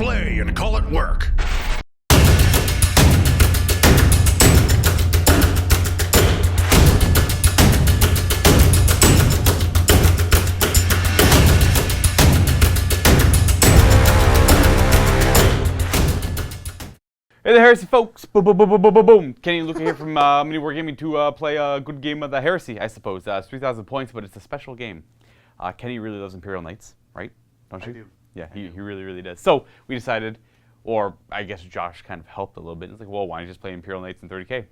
play and call it work. Hey there, Heresy folks! Boom, boom, boom, boom, boom, boom, boom! Kenny and Luka here from MiniWarGaming to play a good game of the Heresy, I suppose. It's 3,000 points, but it's a special game. Kenny really loves Imperial Knights, right? Don't you? I do. Yeah, he really, really does. So we decided, or I guess Josh kind of helped a little bit. It's like, well, why don't you just play Imperial Knights in 30K?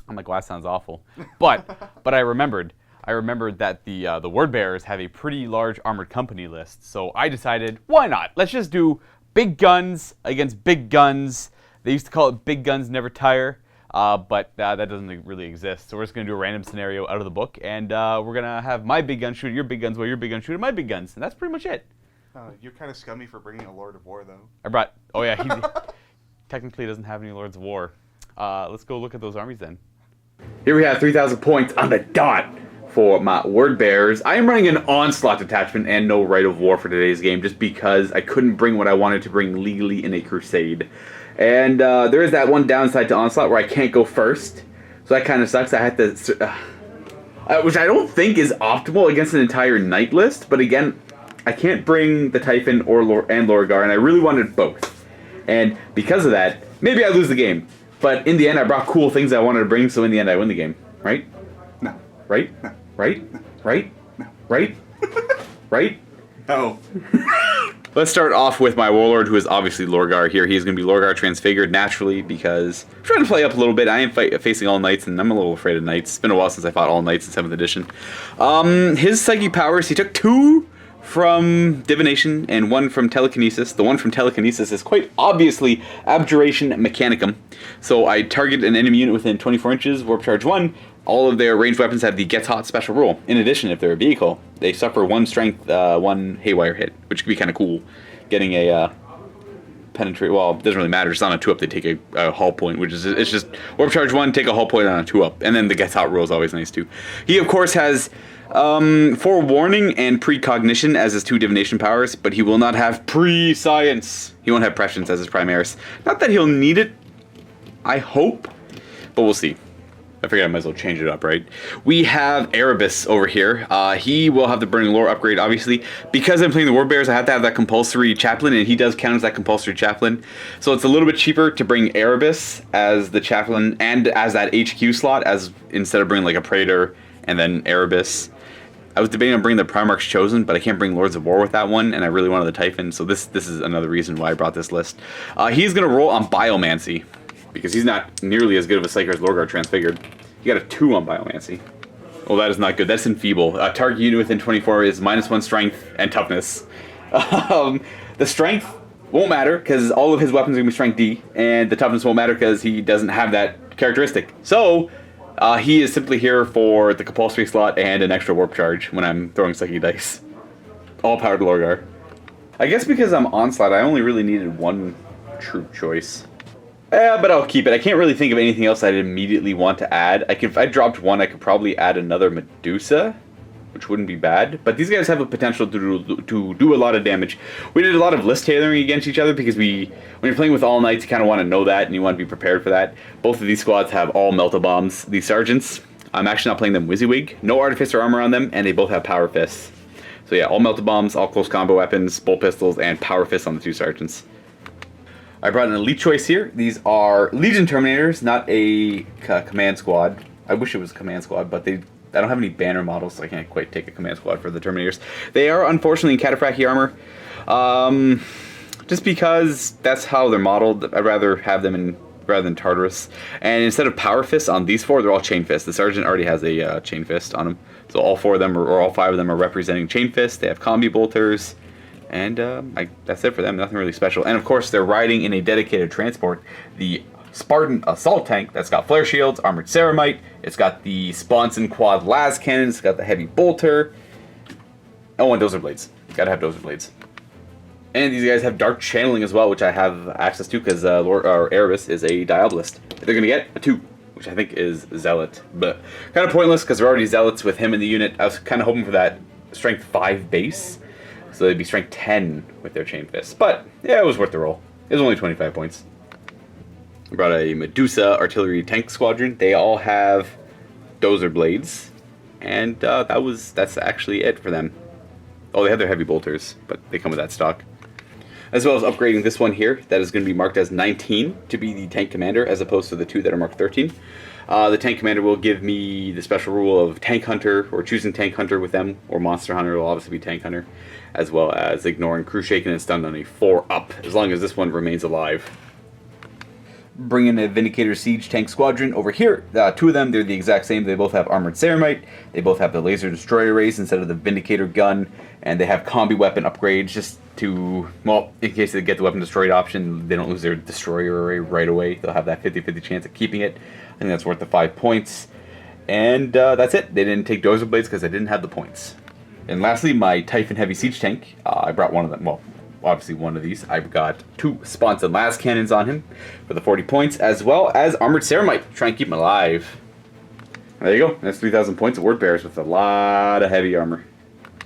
I'm like, well, that sounds awful. But I remembered that the word bearers have a pretty large armored company list. So I decided, why not? Let's just do big guns against big guns. They used to call it big guns never tire, but that doesn't really exist. So we're just going to do a random scenario out of the book, and we're going to have my big gun shoot at your big guns while your big gun shoot at my big guns. And that's pretty much it. You're kind of scummy for bringing a Lord of War, though. Oh yeah, he technically doesn't have any Lords of War. Let's go look at those armies then. Here we have 3,000 points on the dot for my word bearers. I am running an onslaught detachment and no right of war for today's game, just because I couldn't bring what I wanted to bring legally in a crusade. And there is that one downside to onslaught where I can't go first, so that kind of sucks. I had to, which I don't think is optimal against an entire knight list. But again, I can't bring the Typhon or Lorgar, and I really wanted both. And because of that, maybe I lose the game. But in the end, I brought cool things I wanted to bring, so in the end, I win the game. Right? No. Right? No. Right? No. Right? No. Right? Right? No. Let's start off with my warlord, who is obviously Lorgar here. He's going to be Lorgar transfigured naturally because I'm trying to play up a little bit. I am facing all knights, and I'm a little afraid of knights. It's been a while since I fought all knights in 7th edition. His psychic powers, he took 2 from divination and 1 from telekinesis. The one from telekinesis is quite obviously Abjuration Mechanicum. So I target an enemy unit within 24 inches, warp charge 1. All of their ranged weapons have the Gets Hot special rule. In addition, if they're a vehicle, they suffer 1 strength, 1 haywire hit, which could be kind of cool. Getting a penetrate, well, it doesn't really matter. Just on a 2-up, they take a hull point, which is, it's just warp charge 1, take a hull point on a 2-up. And then the Gets Hot rule is always nice too. He, of course, has forewarning and precognition as his 2 divination powers, but he will not have prescience. He won't have prescience as his primaris. Not that he'll need it, I hope, but we'll see. I figured I might as well change it up, right? We have Erebus over here. He will have the Burning Lore upgrade, obviously. Because I'm playing the Word Bearers, I have to have that compulsory chaplain, and he does count as that compulsory chaplain. So it's a little bit cheaper to bring Erebus as the chaplain and as that HQ slot, as instead of bringing like a Praetor and then Erebus. I was debating on bringing the Primarch's Chosen, but I can't bring Lords of War with that one, and I really wanted the Typhon, so this is another reason why I brought this list. He's going to roll on Biomancy, because he's not nearly as good of a Psyker as Lorgar Transfigured. You got a 2 on Biomancy. Oh, that is not good. That's enfeeble. Target unit within 24 is -1 strength and toughness. The strength won't matter, because all of his weapons are going to be strength D, and the toughness won't matter because he doesn't have that characteristic. So, he is simply here for the compulsory slot and an extra warp charge when I'm throwing Psyche dice. All powered Lorgar. I guess because I'm onslaught, I only really needed 1 troop choice. But I'll keep it. I can't really think of anything else I'd immediately want to add. If I dropped 1, I could probably add another Medusa, which wouldn't be bad. But these guys have a potential to do a lot of damage. We did a lot of list tailoring against each other because when you're playing with all knights, you kind of want to know that and you want to be prepared for that. Both of these squads have all melta bombs. These sergeants, I'm actually not playing them WYSIWYG. No artificer armor on them, and they both have power fists. So yeah, all melta bombs, all close combo weapons, bolt pistols, and power fists on the 2 sergeants. I brought an elite choice here. These are Legion Terminators, not a command squad. I wish it was a command squad, but I don't have any banner models, so I can't quite take a command squad for the Terminators. They are unfortunately in Cataphractii armor, just because that's how they're modeled. I'd rather have them in rather than Tartarus. And instead of power fists on these 4, they're all chain fists. The sergeant already has a chain fist on him, so all 4 of them or all 5 of them are representing chain fists. They have combi bolters. And that's it for them, nothing really special. And of course, they're riding in a dedicated transport, the Spartan Assault Tank that's got flare shields, armored ceramite, it's got the Sponson Quad las cannons, it's got the heavy bolter. Oh, and dozer blades. Gotta have dozer blades. And these guys have dark channeling as well, which I have access to because Erebus is a Diabolist. They're gonna get a 2, which I think is Zealot, but kind of pointless because they're already Zealots with him in the unit. I was kind of hoping for that strength 5 base. So they'd be strength 10 with their chain fists. But, yeah, it was worth the roll. It was only 25 points. I brought a Medusa artillery tank squadron. They all have dozer blades. And that's actually it for them. Oh, they have their heavy bolters, but they come with that stock. As well as upgrading this one here, that is going to be marked as 19 to be the tank commander, as opposed to the 2 that are marked 13. The tank commander will give me the special rule of tank hunter, or choosing tank hunter with them, or monster hunter will obviously be tank hunter, as well as ignoring crew shaken and stunned on a 4-up, as long as this one remains alive. Bring in a Vindicator Siege tank squadron over here. 2 of them, they're the exact same. They both have armored ceramite. They both have the laser destroyer rays instead of the Vindicator gun, and they have combi weapon upgrades just to, well, in case they get the weapon destroyed option, they don't lose their destroyer array right away. They'll have that 50-50 chance of keeping it. I think that's worth the 5 points. And that's it. They didn't take dozer blades because they didn't have the points. And lastly, my Typhon Heavy Siege tank. I brought one of them. Well, obviously one of these. I've got 2 sponsored las cannons on him for the 40 points, as well as armored ceramite to try and keep him alive. There you go. That's 3,000 points of word bearers with a lot of heavy armor.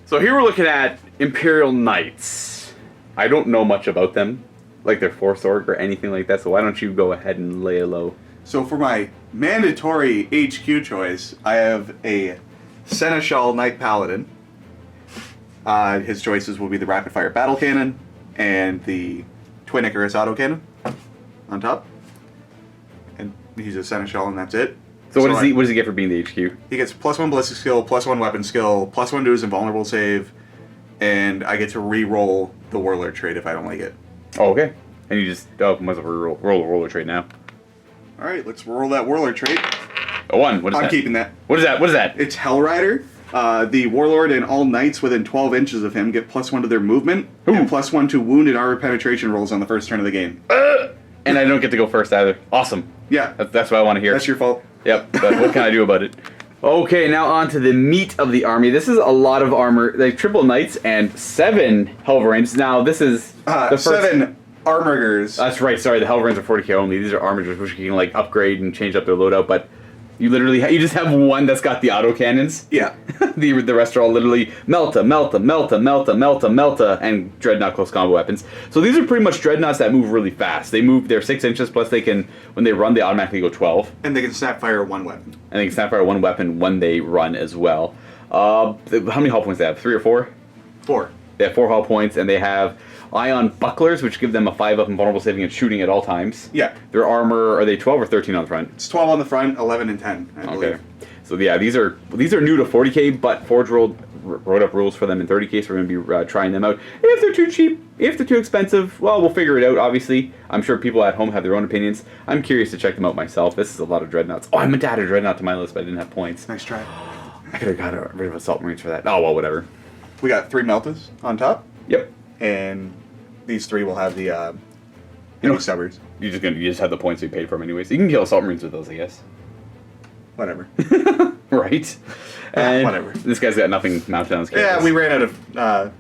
So here we're looking at Imperial Knights. I don't know much about them, like their force org or anything like that, so why don't you go ahead and lay low. So for my mandatory HQ choice, I have a Seneschal Knight Paladin. His choices will be the Rapid Fire Battle Cannon and the Twin Icarus Autocannon on top. And he's a Seneschal and that's it. So what does he get for being the HQ? He gets +1 ballistic skill, +1 weapon skill, +1 to his invulnerable save, and I get to re-roll the Warlord trait if I don't like it. Oh, okay. And you just roll the Warlord trait now. Alright, let's roll that Warlord trait. A 1. What is that? I'm keeping that. What is that? What is that? It's Hellrider. The Warlord and all Knights within 12 inches of him get +1 to their movement, and +1 to wound and armor penetration rolls on the first turn of the game. And I don't get to go first either. Awesome. Yeah. That's what I want to hear. That's your fault. Yep, but what can I do about it? Okay, now on to the meat of the army. This is a lot of armor, like triple knights and 7 Helverins. Now, this is the first... 7 armorers. That's right, sorry, the Helverins are 40k only. These are armorers which you can like upgrade and change up their loadout, but you literally you just have one that's got the auto cannons. Yeah. the rest are all literally melta, and dreadnought close combo weapons. So these are pretty much dreadnoughts that move really fast. They move, they're 6 inches, plus they can, when they run, they automatically go 12. And they can snapfire 1 weapon. And they can snapfire 1 weapon when they run as well. How many hull points do they have? 3 or 4? 4. They have 4 hull points, and they have ion bucklers, which give them a 5-up and vulnerable saving and shooting at all times. Yeah. Their armor, are they 12 or 13 on the front? It's 12 on the front, 11 and 10, I believe. Okay. So yeah, these are new to 40k, but Forge wrote up rules for them in 30k, so we're going to be trying them out. If they're too cheap, if they're too expensive, well, we'll figure it out, obviously. I'm sure people at home have their own opinions. I'm curious to check them out myself. This is a lot of dreadnoughts. Oh, I meant to add a dreadnought to my list, but I didn't have points. Nice try. I could have got rid of Assault Marines for that. Oh, well, whatever. We got 3 Meltas on top. Yep. And these 3 will have the subbers. You just have the points we paid for them anyways. You can kill Assault Marines with those, I guess. Whatever. Right. And whatever. This guy's got nothing mounted on his carapace. Yeah, we ran out of...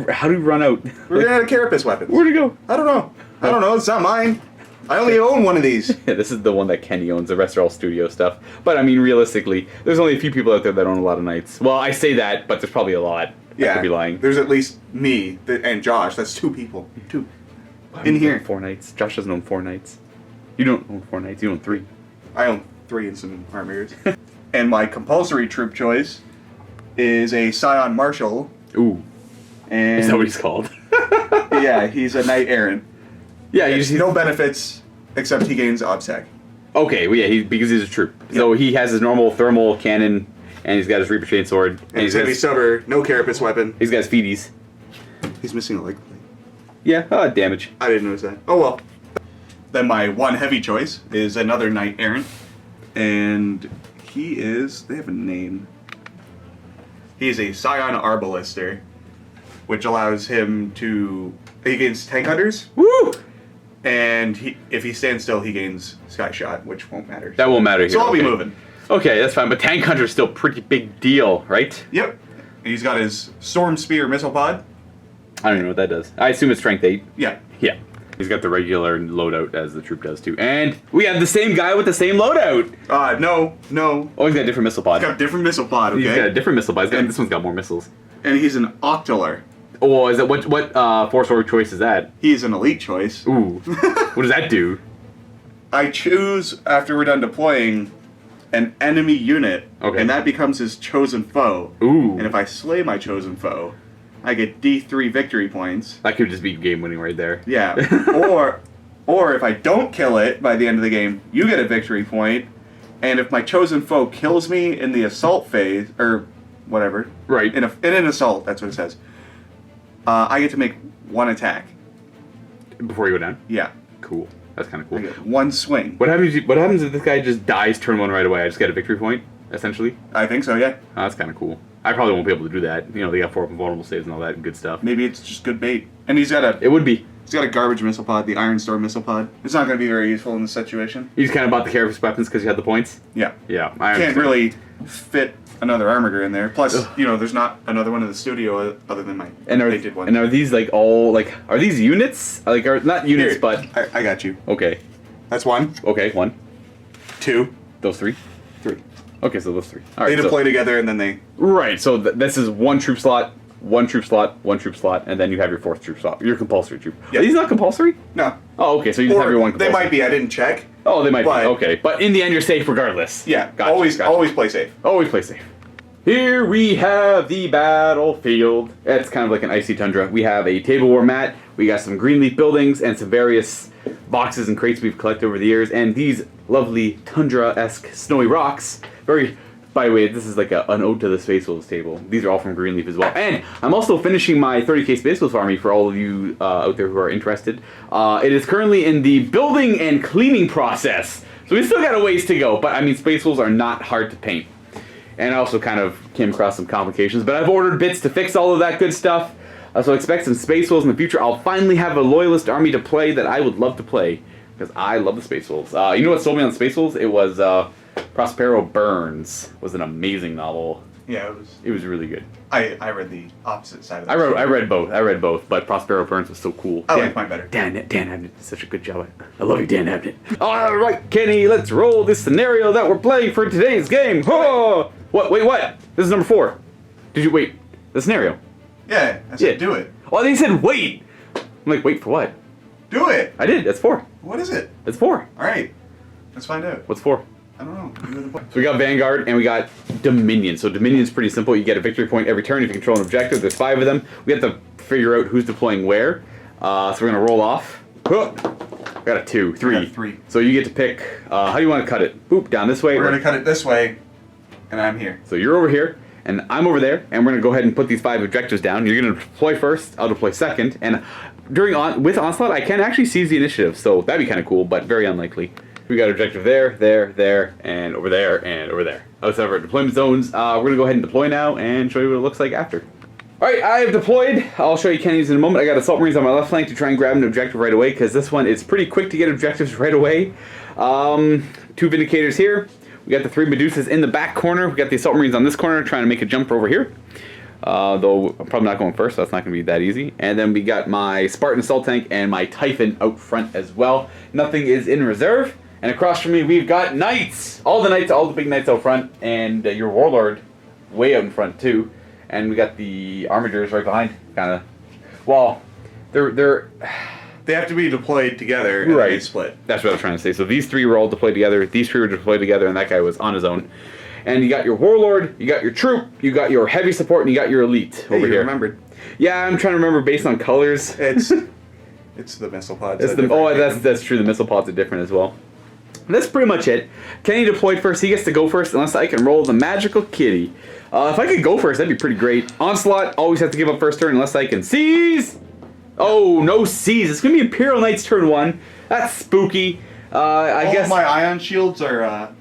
How do we run out? We ran out of carapace weapons. Where'd it go? I don't know. It's not mine. I only own one of these. Yeah, this is the one that Kenny owns. The rest are all studio stuff. But, I mean, realistically, there's only a few people out there that own a lot of Knights. Well, I say that, but there's probably a lot. Yeah. I could be lying. There's at least me and Josh. That's 2 people. 2. In here. 4 Knights. Josh doesn't own 4 Knights. You don't own 4 Knights. You own 3. I own 3 and some armors. And my compulsory troop choice is a Scion Marshal. Ooh. And is that what he's called? yeah, he's a Knight Errant. Yeah, he's no benefits except he gains OBSEC. Okay, well, yeah, because he's a troop. Yeah. So he has his normal thermal cannon, and he's got his Reaper Chain Sword. And he's heavy stubber, no carapace weapon. He's got his feeties. He's missing a leg plate. Yeah, damage. I didn't notice that. Oh well. Then my one heavy choice is another Knight Errant. And they have a name. He is a Scion Arbalister, which allows him to, he gains tank hunters. Woo! And if he stands still, he gains Sky Shot, which won't matter. That won't matter here. So I'll be moving. Okay, that's fine. But Tank Hunter's still pretty big deal, right? Yep. He's got his Storm Spear missile pod. I don't even know what that does. I assume it's strength 8. Yeah. Yeah. He's got the regular loadout as the troop does too. And we have the same guy with the same loadout. No. Oh, he's got a different missile pod. He's got a different missile pod, okay? He's got a different missile pod. This one's got more missiles. And he's an Octolar. Oh, is it what Force Org choice is that? He's an elite choice. Ooh. What does that do? I choose, after we're done deploying, an enemy unit, Okay. and that becomes his chosen foe. Ooh. And if I slay my chosen foe, I get D3 victory points. That could just be game winning right there. Yeah. or if I don't kill it by the end of the game, you get a victory point. And if my chosen foe kills me in the assault phase, or whatever, Right. in an assault, that's what it says, I get to make one attack. Before you go down? Yeah. Cool. That's kind of cool. I get one swing. What happens if this guy just dies turn 1 right away? I just get a victory point, essentially? I think so, yeah. Oh, that's kind of cool. I probably won't be able to do that. You know, they got 4 vulnerable saves and all that good stuff. Maybe it's just good bait. And he's got It would be. a garbage missile pod, the Iron Storm missile pod. It's not going to be very useful in this situation. You just kind of bought the Careless weapons because you had the points? Yeah. Yeah. I Can't understand. really fit another armoured in there. Plus, Ugh. you know, there's not another one in the studio other than my And are, painted one. and are these like all, like, are these units? Like, are not units, Here, but. I got you. Okay. That's one. Okay, 1. 2. Those 3? 3. Okay, so those 3. All They right. deploy together and then they... Right, so this is 1 troop slot, 1 troop slot, 1 troop slot, and then you have your 4th troop slot. Your compulsory troop. Yeah. Are these not compulsory? No. Oh, okay, so you just have your 1 They compulsory. might be. I didn't check. Oh, they might but- be. Okay, but in the end, you're safe regardless. Yeah. Gotcha, always gotcha. play safe. Always play safe. Here we have the battlefield. It's kind of like an icy tundra. We have a table war mat. We got some green leaf buildings and some various boxes and crates we've collected over the years. And these lovely tundra-esque snowy rocks. By the way, this is like an ode to the Space Wolves table. These are all from Greenleaf as well. And I'm also finishing my 30k Space Wolves army for all of you out there who are interested. It is currently in the building and cleaning process. So we still got a ways to go. But I mean, Space Wolves are not hard to paint. And I also kind of came across some complications. But I've ordered bits to fix all of that good stuff. So expect some Space Wolves in the future. I'll finally have a Loyalist army to play that I would love to play. Because I love the Space Wolves. You know what sold me on Space Wolves? It was Prospero Burns. Was an amazing novel. Yeah, It was really good. I read the opposite side of that. I read both, but Prospero Burns was so cool. I like mine better. Dan Abnett did such a good job. I love you, Dan Abnett. All right, Kenny, let's roll this scenario that we're playing for today's game. Oh! What? Wait, what? This is number 4. Did you wait? The scenario. Yeah, I said do it. Oh, they said wait. I'm like, wait for what? Do it. I did. That's 4. What is it? That's 4. All right. Let's find out. What's 4? I don't know. You know the point. So we got Vanguard and we got Dominion. So Dominion's pretty simple. You get a victory point every turn if you control an objective. There's 5 of them. We have to figure out who's deploying where. So we're gonna roll off. Huh. Got a 2, 3. I got 3. So you get to pick. How do you want to cut it? Boop, down this way. We're gonna cut it this way, and I'm here. So you're over here and I'm over there, and we're gonna go ahead and put these 5 objectives down. You're gonna deploy first. I'll deploy second. And with Onslaught, I can actually seize the initiative. So that'd be kind of cool, but very unlikely. We got objective there, and over there, and over there. Outside of our deployment zones, we're going to go ahead and deploy now and show you what it looks like after. Alright, I have deployed. I'll show you Kenny's in a moment. I got Assault Marines on my left flank to try and grab an objective right away, because this one is pretty quick to get objectives right away. 2 Vindicators here. We got the 3 Medusas in the back corner. We got the Assault Marines on this corner trying to make a jump over here. Though I'm probably not going first, so that's not going to be that easy. And then we got my Spartan Assault Tank and my Typhon out front as well. Nothing is in reserve. And across from me, we've got Knights. All the big Knights out front. And your Warlord way out in front, too. And we got the Armigers right behind. Kind of. Well, They have to be deployed together and Right. they split. That's what I was trying to say. So these 3 were all deployed together. These 3 were deployed together, and that guy was on his own. And you got your Warlord, you got your Troop, you got your Heavy Support, and you got your Elite Hey, over you here. remembered. Yeah, I'm trying to remember based on colors. It's the missile pods. That's true. The missile pods are different as well. And that's pretty much it. Kenny deployed first. He gets to go first unless I can roll the magical kitty. If I could go first, that'd be pretty great. Onslaught, always have to give up first turn unless I can seize. Oh, no seize. It's going to be Imperial Knights turn 1. That's spooky. I guess my ion shields are...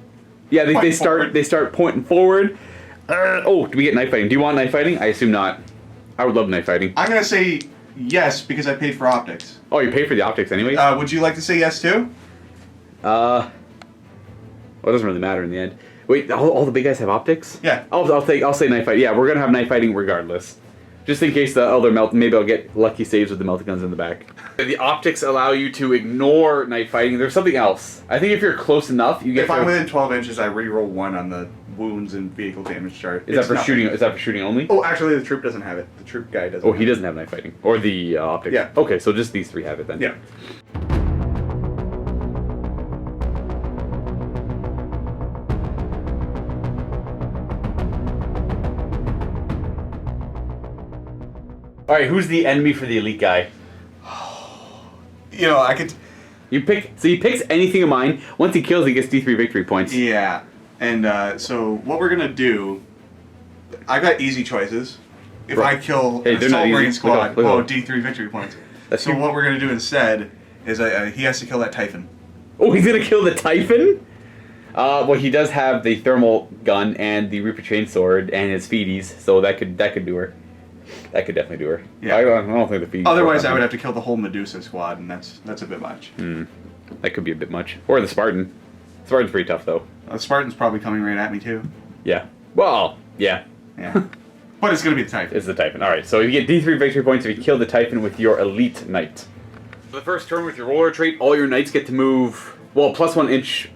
yeah, they point start forward. they start pointing forward. Oh, do we get knife fighting? Do you want knife fighting? I assume not. I would love knife fighting. I'm going to say yes because I paid for optics. Oh, you pay for the optics anyways? Would you like to say yes too? Well, it doesn't really matter in the end. Wait, all the big guys have optics? Yeah. I'll say knife fight. Yeah, we're gonna have knife fighting regardless. Just in case the other maybe I'll get lucky saves with the melta guns in the back. The optics allow you to ignore knife fighting. There's something else. I think if you're close enough, you get. If I'm within 12 inches, I re-roll 1 on the wounds and vehicle damage chart. Is that for shooting? Is that for shooting only? Oh, actually, the troop doesn't have it. The troop guy doesn't. Oh, he doesn't have knife fighting or the optic. Yeah. Okay, so just these three have it then. Yeah. All right, who's the enemy for the elite guy? You know, I could. You pick. So he picks anything of mine. Once he kills, he gets D3 victory points. Yeah, and so what we're gonna do? I got easy choices. If Right. I kill Hey, an they're not assault easy. marine squad, Look oh, at them. D3 victory points. That's So you. what we're gonna do instead is he has to kill that Typhon. Oh, he's gonna kill the Typhon? Well, he does have the thermal gun and the Reaper chainsword and his feeties, so that could do her. That could definitely do her. Yeah. I don't think the feeties. Otherwise, I would have to kill the whole Medusa squad, and that's a bit much. That could be a bit much. Or the Spartan. Spartan's pretty tough though. Spartan's probably coming right at me too. Yeah. Well, yeah. Yeah, but it's gonna be the Typhon. It's the Typhon. All right. So you get D3 victory points if you kill the Typhon with your elite knight. For the first turn with your roller trait, all your knights get to move. Well, plus 1 inch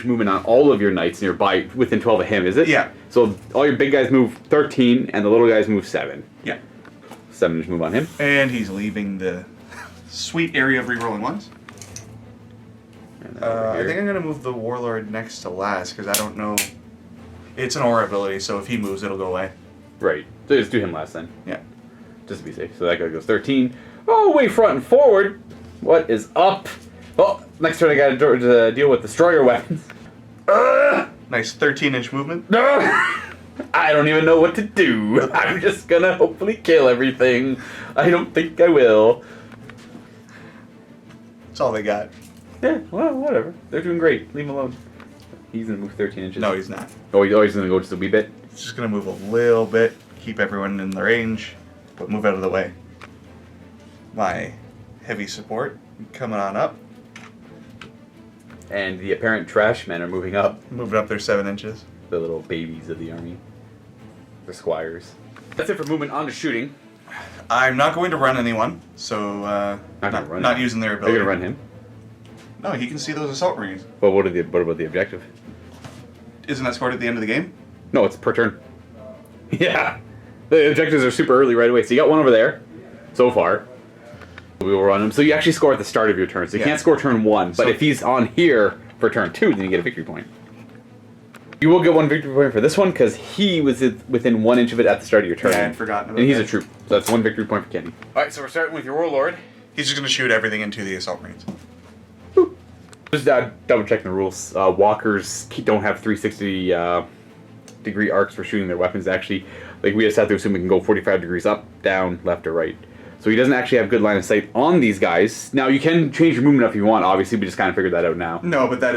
movement on all of your knights nearby within 12 of him, is it? Yeah. So all your big guys move 13, and the little guys move 7. Yeah. 7 inch move on him. And he's leaving the sweet area of rerolling ones. And then over I here. think I'm gonna move the Warlord next to last because I don't know. It's an aura ability, so if he moves, it'll go away. Right. So just do him last then, Yeah. just to be safe. So that guy goes 13. Oh, way front and forward. What is up? Well, next turn I got to deal with destroyer weapons. Nice 13-inch movement. I don't even know what to do. I'm just gonna hopefully kill everything. I don't think I will. That's all they got. Yeah, well, whatever. They're doing great. Leave him alone. He's gonna move 13 inches. No, he's not. Oh, he's gonna go just a wee bit. He's just gonna move a little bit, keep everyone in the range, but move out of the way. My heavy support coming on up. And the apparent trash men are moving up. Moving up there 7 inches. The little babies of the army. The squires. That's it for movement on to shooting. I'm not going to run anyone, so not using their Are ability. you gonna run him? No, he can see those assault marines. Well, what about the objective? Isn't that scored at the end of the game? No, it's per turn. Yeah. The objectives are super early right away. So you got one over there, so far. We will run him. So you actually score at the start of your turn. So you can't score turn 1, but So- if he's on here for turn 2, then you get a victory point. You will get 1 victory point for this one, because he was within 1 inch of it at the start of your turn. Yeah, I'd forgotten about And he's that. a troop. So that's 1 victory point for Kenny. Alright, so we're starting with your Warlord. He's just going to shoot everything into the assault marines. Just double checking the rules. Walkers don't have 360 degree arcs for shooting their weapons. Actually, like we just have to assume we can go 45 degrees up, down, left, or right. So he doesn't actually have good line of sight on these guys. Now you can change your movement if you want. Obviously, we just kind of figured that out now. No, but that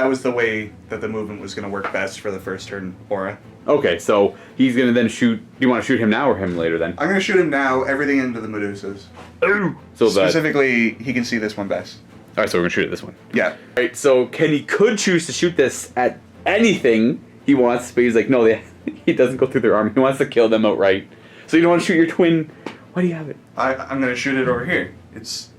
was the way that the movement was going to work best for the first turn aura. Okay, so he's gonna then shoot. Do you want to shoot him now or him later then? I'm going to shoot him now, everything into the Medusas. So Specifically, he can see this one best. all right, so we're gonna shoot at this one. Yeah. All right, so Kenny could choose to shoot this at anything he wants, but he's like, no, he doesn't go through their arm. He wants to kill them outright. So you don't want to shoot your twin. Why do you have it? I'm going to shoot it over here. It's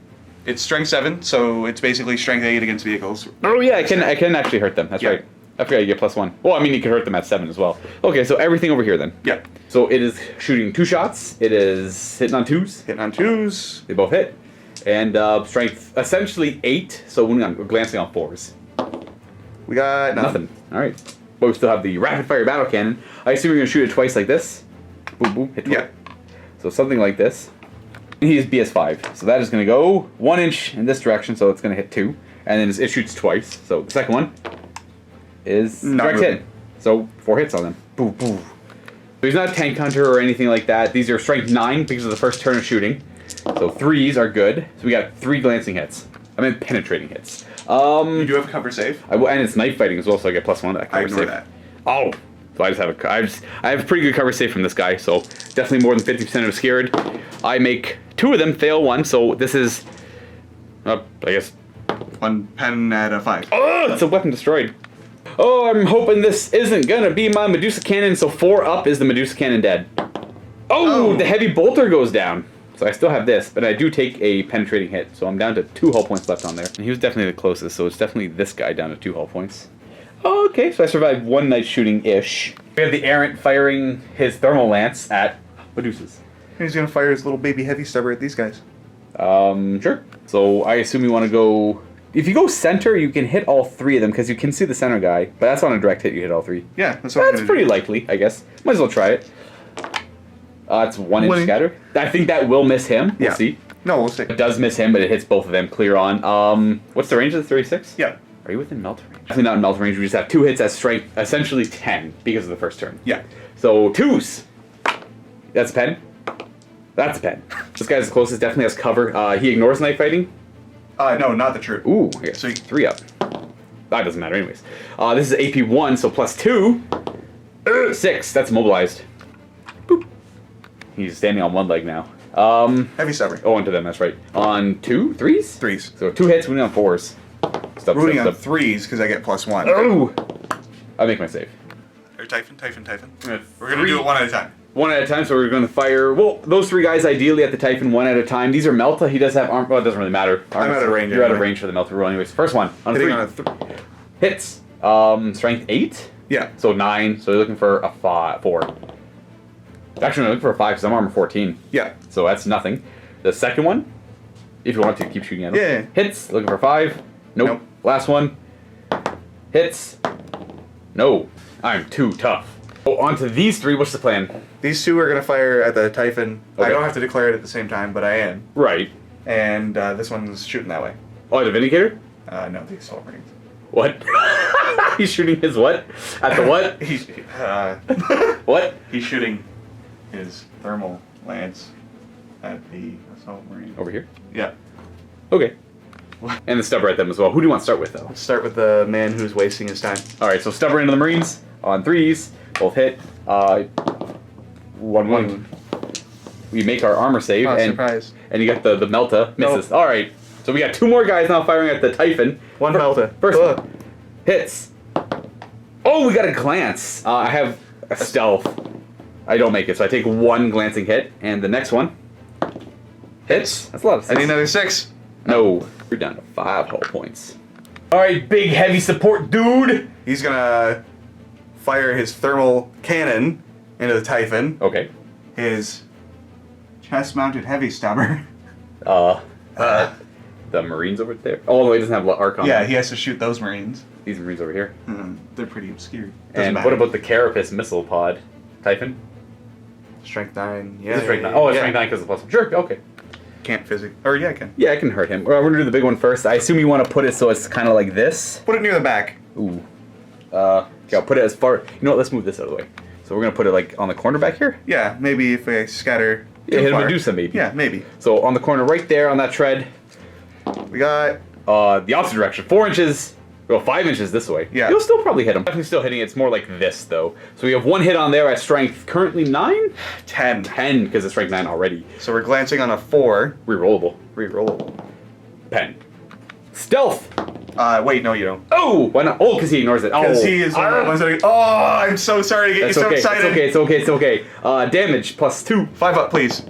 strength 7, so it's basically strength 8 against vehicles. Oh yeah, I can actually hurt them. That's Yeah. right. I forgot you get +1. Well, I mean you can hurt them at 7 as well. Okay, so everything over here then. Yeah. So it is shooting 2 shots. It is hitting on 2s. Hitting on 2s. They both hit. And strength essentially 8. So we're glancing on 4s. We got Nothing. All right. But we still have the rapid fire battle cannon. I assume you're gonna shoot it twice like this. Boom, boom, hit twice. Yeah. So something like this. And he's BS5. So that is gonna go 1 inch in this direction. So it's gonna hit 2, and then it shoots twice. So the second one is Not direct moving. hit. So 4 hits on them. Boo, boo. So he's not a tank hunter or anything like that. These are strength 9 because of the first turn of shooting. So 3s are good. So we got 3 glancing hits. I mean penetrating hits. You do have cover save. And it's knife fighting as well, so I get +1 to that cover I ignore save. that. Oh, so I just have I have pretty good cover save from this guy, so definitely more than 50% of scared. I make 2 of them fail 1, so this is, I guess. 1 pen at a 5. Oh, it's a weapon destroyed. Oh, I'm hoping this isn't gonna be my Medusa cannon. So 4 up is the Medusa cannon dead. Oh, the heavy bolter goes down. So I still have this, but I do take a penetrating hit. So I'm down to 2 hull points left on there. And he was definitely the closest, so it's definitely this guy down to 2 hull points. Oh, okay, so I survived one night shooting-ish. We have the Errant firing his thermal lance at Medusa's. He's gonna fire his little baby heavy stubber at these guys. Sure. So I assume you want to go... If you go center, you can hit all three of them, because you can see the center guy. But that's on a direct hit, you hit all three. Yeah, that's what I'm That's gonna pretty do. likely, I guess. Might as well try it. It's 1 inch One inch. scatter. I think that will miss him. We'll Yeah. see. No, we'll see. It does miss him, but it hits both of them clear on. What's the range of the 36? Yeah. Are you within melt range? Definitely not in melt range. We just have 2 hits at strength, essentially 10 because of the first turn. Yeah. So 2s. That's a pen. That's a pen. This guy's the closest. Definitely has cover. He ignores knife fighting. No, not the troop. Ooh, okay. So 3 up. That doesn't matter anyways. This is AP 1, so plus 2. 6. That's immobilized. Boop. He's standing on one leg now. Heavy stubber. Oh, into them, that's right. On 2, 3s? 3s. So 2 hits, winning on 4s. Stop, Rooting stop, on stop. 3s because I get +1. Oh! I make my save. Or Typhon. We're We're gonna do it one at a time. One at a time, so we're going to fire. Well, those 3 guys ideally at the Typhon, 1 at a time. These are Melta. He does have arm. Well, it doesn't really matter. I'm out of range You're out of anyway. range for the Melta roll, anyways. First one on Hitting 3 on a 3. hits. Strength 8, Yeah. so 9. So you're looking for a 4. Actually, I'm looking for a 5 because I'm armor 14. Yeah. So that's nothing. The second one, if you want to keep shooting at him, Yeah. hits. Looking for 5. Nope. Nope. Last one. Hits. No. I'm too tough. Oh, on to these 3. What's the plan? These 2 are gonna fire at the Typhon. Okay. I don't have to declare it at the same time, but I am. Right. And this one's shooting that way. Oh, the Vindicator? No, the assault marines. What? He's shooting his what? At the what? What? He's shooting his thermal lance at the assault marine. Over here? Yeah. Okay. And the stubber at them as well. Who do you want to start with, though? Let's start with the man who's wasting his time. Alright, so stubber into the Marines on 3s. Both hit. 1-1. We make our armor save. Oh, and surprise. And you got the Melta. Misses. Nope. Alright. So we got 2 more guys now firing at the Typhon. One Melta. First Ugh. one. Hits. Oh, we got a glance. I have a stealth. I don't make it, so I take 1 glancing hit. And the next one. Hits. That's a lot of I six. need another 6. No. We're down to 5 hull points. Alright, big heavy support dude. He's gonna fire his thermal cannon into the Typhon. Okay. His chest-mounted heavy stubber. The Marines over there. Oh, no, he doesn't have arc on. Yeah, them. he has to shoot those marines. These Marines over here. They're pretty obscure. Doesn't And matter. what about the Carapace missile pod? Typhon? Strength 9? Is Yeah. it strength 9? Oh, it's yeah. strength 9 because of the +1. Sure, okay. Can't physic. Or yeah, I can. Yeah, I can hurt him. Well, we're gonna do the big one first. I assume you want to put it so it's kind of like this. Put it near the back. Ooh. Okay, I'll put it as far. You know what? Let's move this out of the way. So we're gonna put it like on the corner back here. Yeah, maybe if I scatter. Yeah, too hit a far. Medusa maybe. Yeah, maybe. So on the corner right there on that tread. We got. The opposite direction. 4 inches. Well, 5 inches this way. Yeah. You'll still probably hit him. Definitely still hitting. It's more like this though. So we have 1 hit on there at strength currently 9. 10. 10 because it's strength 9 already. So we're glancing on a 4. Rerollable. Reroll. Pen. Stealth. Wait, no, you don't. Oh, why not? Oh, because he ignores it. Because Oh, he is one of the ones that. Oh, I'm so sorry to get That's you so okay. excited. It's okay. It's okay. Damage +2. 5 up, please.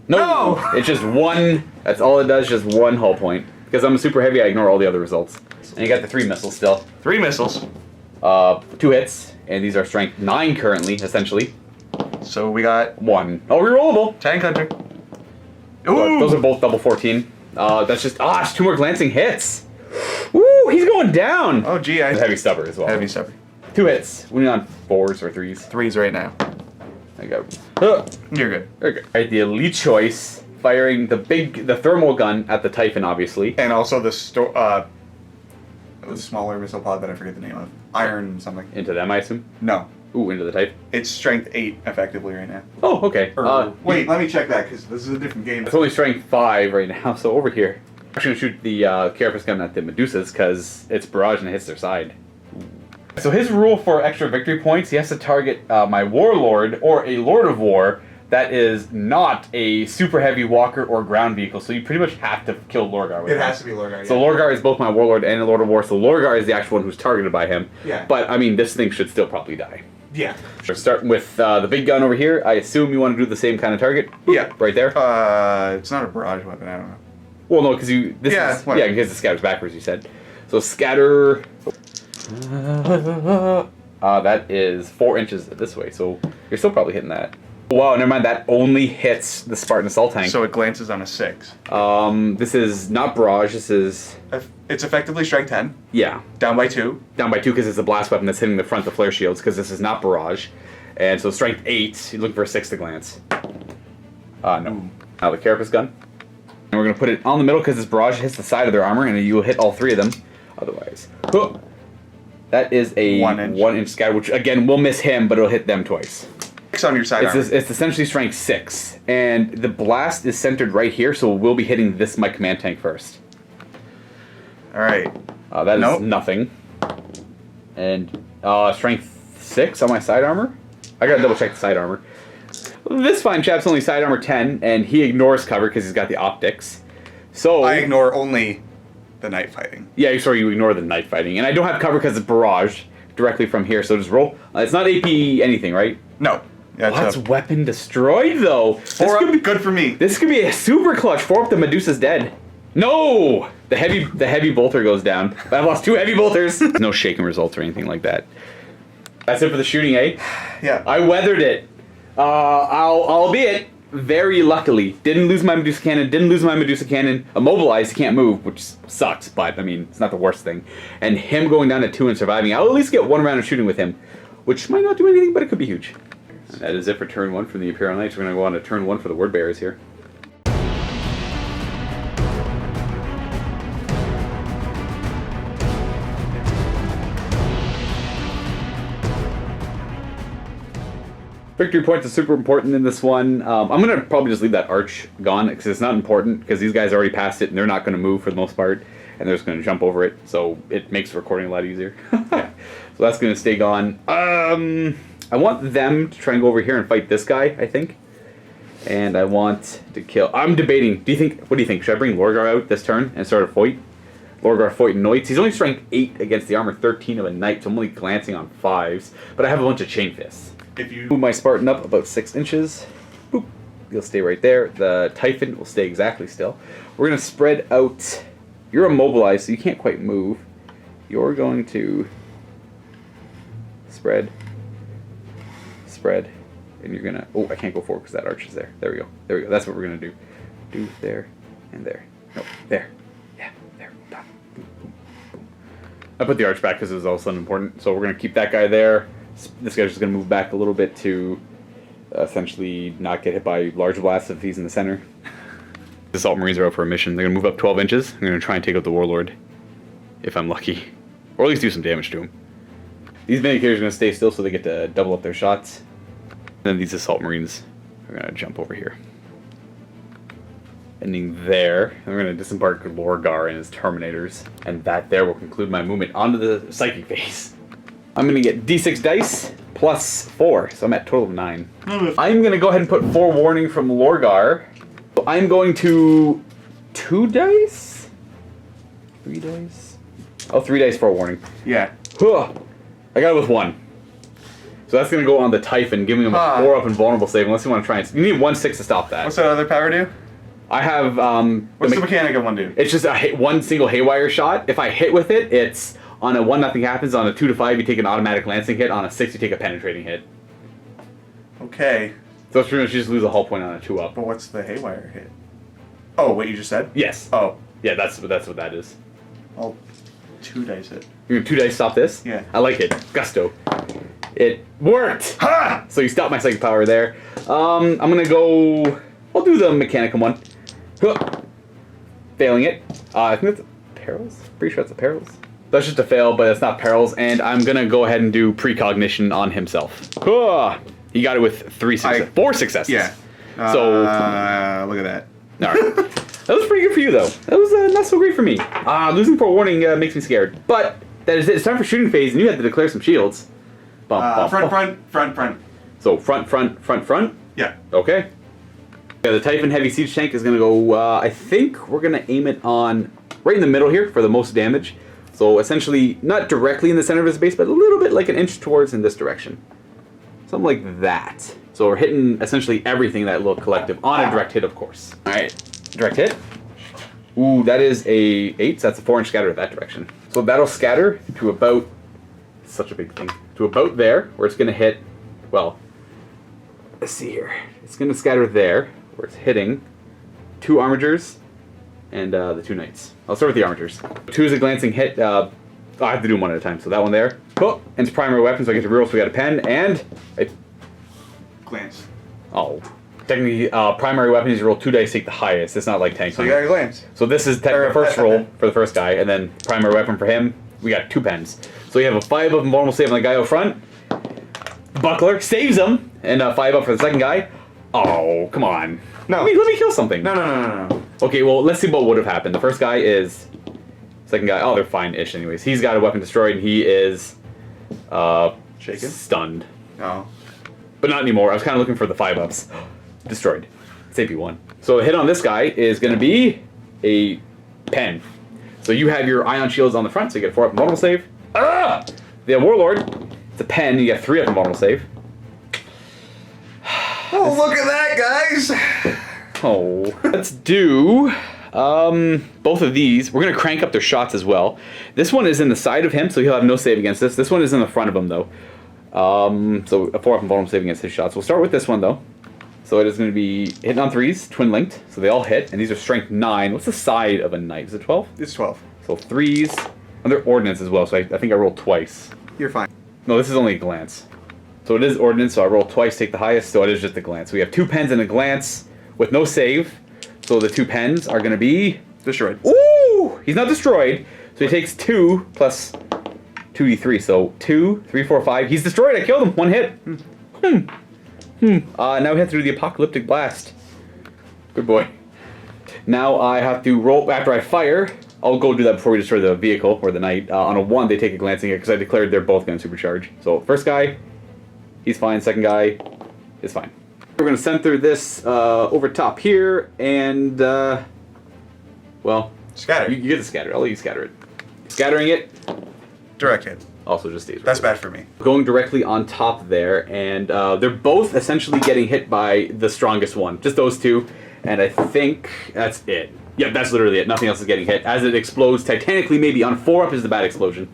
No, No! It's just 1. That's all it does. Just 1 hull point. Because I'm super heavy, I ignore all the other results. And you got the 3 missiles still. 3 missiles. 2 hits, and these are strength 9 currently, essentially. So we got 1. Oh, rerollable. tank hunter. Those are both double 14. That's just it's 2 more glancing hits. Woo, he's going down. Oh, gee, I. Heavy stubber as well. Heavy stubber. 2 hits. Winning on 4s or 3s. 3s right now. I got. You're good. Okay. Alright, the elite choice firing the thermal gun at the Typhon, obviously. And also the smaller missile pod that I forget the name of. Iron something. Into them, I assume. No. Ooh, into the Typhon. It's strength 8 effectively right now. Oh, okay. Wait, let me check that because this is a different game. It's only strength 5 right now, so over here. I'm actually gonna shoot the Carapace gun at the Medusas because it's barrage and it hits their side. So his rule for extra victory points, he has to target my Warlord or a Lord of War that is not a super heavy walker or ground vehicle. So you pretty much have to kill Lorgar with It that. has to be Lorgar. So Lorgar is both my Warlord and a Lord of War. So Lorgar is the actual one who's targeted by him. Yeah. But I mean, this thing should still probably die. Yeah. We're starting with the big gun over here. I assume you want to do the same kind of target. Yeah. Right there. It's not a barrage weapon. I don't know. Well, no, because you. Yeah, Is, whatever. yeah, because it scatters backwards. You said. So scatter. That is 4 inches this way, so you're still probably hitting that. Wow, never mind. That only hits the Spartan assault tank. So it glances on a 6. This is not barrage. This is. It's effectively strength 10. Yeah. Down by 2. Down by 2 because it's a blast weapon that's hitting the front of the flare shields because this is not barrage. And so strength 8, you're looking for a 6 to glance. No. Now the Carapace gun. And we're going to put it on the middle because this barrage hits the side of their armor and you will hit all 3 of them. Otherwise. That is a 1-inch scatter, which again will miss him, but it'll hit them twice. 6 on your side armor. It's essentially strength 6. And the blast is centered right here, so we'll be hitting my command tank first. Alright. That is nothing. And strength 6 on my side armor? I gotta double check the side armor. This fine chap's only side armor 10, and he ignores cover because he's got the optics. So I ignore only the night fighting. Yeah, sorry, you ignore the night fighting. And I don't have cover because it's barrage directly from here, so just roll. It's not AP anything, right? No. Yeah, that's weapon destroyed, though. This could be good for me. This could be a super clutch. 4 up, the Medusa's dead. No! The heavy bolter goes down. I've lost 2 heavy bolters. No shaken results or anything like that. That's it for the shooting, eh? Yeah. I weathered it. Albeit very luckily. Didn't lose my Medusa cannon. Immobilized, he can't move, which sucks, but I mean, it's not the worst thing. And him going down to 2 and surviving, I'll at least get 1 round of shooting with him, which might not do anything, but it could be huge. And that is it for turn 1 from the Imperial Knights. We're going to go on to turn 1 for the Word Bearers here. Victory points are super important in this one. I'm going to probably just leave that arch gone because it's not important because these guys already passed it and they're not going to move for the most part and they're just going to jump over it, so it makes recording a lot easier. So that's going to stay gone. I want them to try and go over here and fight this guy, I think. And I want to kill... I'm debating. What do you think? Should I bring Lorgar out this turn and start a fight? Lorgar fight Knights. He's only strength 8 against the armor 13 of a Knight, so I'm only glancing on 5s. But I have a bunch of chain fists. If you move my Spartan up about 6 inches, boop, you'll stay right there. The Typhon will stay exactly still. We're going to spread out. You're immobilized, so you can't quite move. You're going to spread, and you're going to... Oh, I can't go forward because that arch is there. There we go. There we go. That's what we're going to do. Do there and there. No, there. Yeah, there. Boom, boom, boom. I put the arch back because it was also important, so we're going to keep that guy there. This guy's just going to move back a little bit to essentially not get hit by large blasts if he's in the center. The Assault Marines are out for a mission. They're going to move up 12 inches. I'm going to try and take out the Warlord, if I'm lucky. Or at least do some damage to him. These Vindicators are going to stay still so they get to double up their shots. And then these Assault Marines are going to jump over here. Ending there. And we're going to disembark Lorgar and his Terminators. And that there will conclude my movement onto the Psychic phase. I'm going to get D6 dice plus 4, so I'm at a total of 9. I'm going to go ahead and put 4 warning from Lorgar. So I'm going to 2 dice? 3 dice? Oh, 3 dice for a warning. Yeah. Huh. I got it with 1. So that's going to go on the Typhon, giving him a 4 up and vulnerable save, unless you want to try and... You need 1/6 to stop that. What's that other power do? I have... What's the mechanic of one do? It's just one single haywire shot. If I hit with it, it's... On a 1, nothing happens. On a 2 to 5, you take an automatic lancing hit. On a 6, you take a penetrating hit. Okay. So it's pretty much you just lose a hull point on a 2 up. But what's the haywire hit? Oh, what you just said? Yes. Oh. Yeah, that's what that is. I'll 2 dice it. You're gonna 2 dice stop this? Yeah. I like it. Gusto. It worked! Ha! So you stop my psychic power there. I'm gonna go... I'll do the Mechanicum one. Huh. Failing it. I think that's Perils? Pretty sure that's a Perils. That's just a fail, but it's not Perils, and I'm gonna go ahead and do Precognition on himself. He got it with 4 successes. Yeah. So look at that. Alright. That was pretty good for you, though. That was not so great for me. Losing for a warning makes me scared. But that is it. It's time for shooting phase, and you have to declare some shields. Front. So front. Yeah. Okay. Yeah, the Typhon Heavy Siege Tank is gonna go. I think we're gonna aim it on right in the middle here for the most damage. So essentially, not directly in the center of his base, but a little bit like an inch towards in this direction. Something like that. So we're hitting essentially everything that little collective on a direct hit, of course. All right, direct hit. Ooh, that is a 8, so that's a 4-inch scatter that direction. So that'll scatter to about such a big thing. To about there, where it's going to hit, well, let's see here. It's going to scatter there, where it's hitting 2 armigers and the 2 knights. I'll start with the armigers. 2 is a glancing hit. I have to do them one at a time. So that one there. Oh, and it's primary weapon, so I get to reroll, so we got a pen, and... Glance. Oh. Technically, primary weapon is you roll 2 dice, take the highest. It's not like tank. So you got a glance. So this is the first roll for the first guy, and then primary weapon for him. We got 2 pens. So you have a 5 up invulnerable save on the guy out front. Buckler saves him, and 5 up for the second guy. Oh, come on. No. Let me kill something. No. Okay, well, let's see what would have happened. The first guy is... Second guy... Oh, they're fine-ish anyways. He's got a weapon destroyed, and he is... Shaken? Stunned. Oh. But not anymore. I was kind of looking for the 5-ups. Destroyed. It's AP1. So a hit on this guy is going to be a pen. So you have your ion shields on the front, so you get a 4 up invulnerable save. Ah! The Warlord, it's a pen, you get 3 up invulnerable save. Oh, look at that, guys! Oh. Let's do both of these. We're going to crank up their shots as well. This one is in the side of him, so he'll have no save against this. This one is in the front of him, though. So a 4 up invulnerable save against his shots. We'll start with this one, though. So it is going to be hitting on 3s, twin linked, so they all hit, and these are strength 9. What's the side of a knight? Is it 12? It's 12. So 3s, and they're ordnance as well, so I think I rolled twice. You're fine. No, this is only a glance. So it is ordnance, so I roll twice, take the highest, so it is just a glance. We have 2 pens and a glance with no save, so the 2 pens are going to be... Destroyed. Ooh! He's not destroyed, so he takes 2 plus 2d3, so 2, 3, 4, 5. He's destroyed, I killed him, 1 hit. Now we have to do the Apocalyptic Blast. Good boy. Now I have to roll, after I fire, I'll go do that before we destroy the vehicle, or the knight. On a 1, they take a glancing hit, because I declared they're both going to supercharge. So, first guy, he's fine. Second guy is fine. We're going to center this over top here, and, well... Scatter. You get to scatter. I'll let you scatter it. Scattering it... Direct hit. Also just stays right That's there. bad for me. Going directly on top there, and they're both essentially getting hit by the strongest one. Just those 2, and I think that's it. Yeah, that's literally it. Nothing else is getting hit. As it explodes titanically, maybe on 4 up is the bad explosion.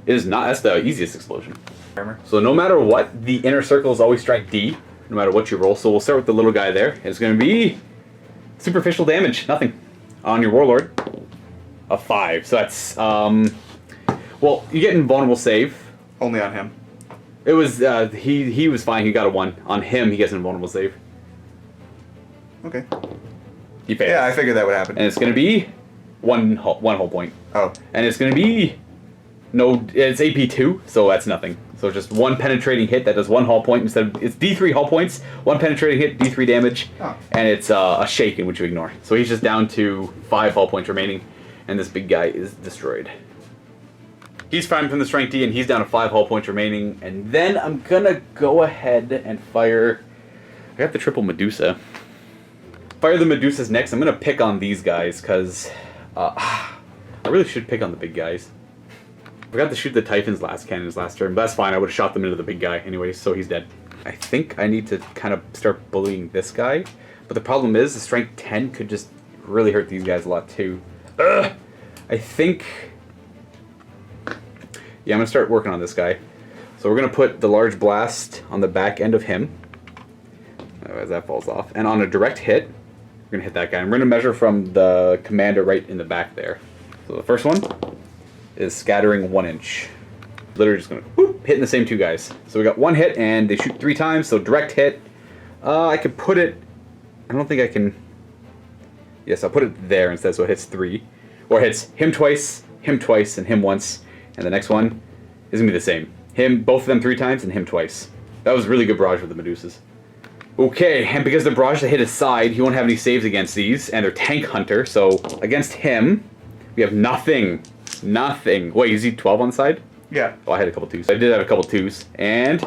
It is not. That's the easiest explosion. Armor. So no matter what, the inner circle is always strike D, no matter what you roll. So we'll start with the little guy there. It's going to be superficial damage. Nothing. On your Warlord. A 5. So that's... Well, you get invulnerable save. Only on him. It was, he was fine, he got a 1. On him, he gets an invulnerable save. Okay. He fails. Yeah, I figured that would happen. And it's gonna be one whole point. Oh. And it's gonna be, no, it's AP 2, so that's nothing. So just 1 penetrating hit that does 1 hull point instead of, it's D3 hull points, 1 penetrating hit, D3 damage, and it's a shaken, which you ignore. So he's just down to 5 hull points remaining, and this big guy is destroyed. He's fine from the strength D, and he's down to 5 hull points remaining. And then I'm gonna go ahead and fire... I got the triple Medusa. Fire the Medusas next. I'm gonna pick on these guys, because... I really should pick on the big guys. I forgot to shoot the Typhon's last cannons last turn, but that's fine. I would have shot them into the big guy anyway, so he's dead. I think I need to kind of start bullying this guy. But the problem is, the strength 10 could just really hurt these guys a lot, too. Ugh! I think... Yeah, I'm going to start working on this guy. So we're going to put the large blast on the back end of him. As that falls off. And on a direct hit, we're going to hit that guy. And we're going to measure from the commander right in the back there. So the first one is scattering 1 inch. Literally just going to whoop, hitting the same 2 guys. So we got 1 hit and they shoot 3 times. So direct hit. I could put it... I don't think I can... Yes, I'll put it there instead so it hits 3. Or it hits him twice, and him once. And the next one is going to be the same. Him, both of them 3 times, and him twice. That was really good barrage with the Medusas. Okay, and because the barrage that hit his side, he won't have any saves against these, and they're Tank Hunter, so against him, we have nothing. Nothing. Wait, is he 12 on the side? Yeah. Oh, I had a couple 2s. I did have a couple 2s. And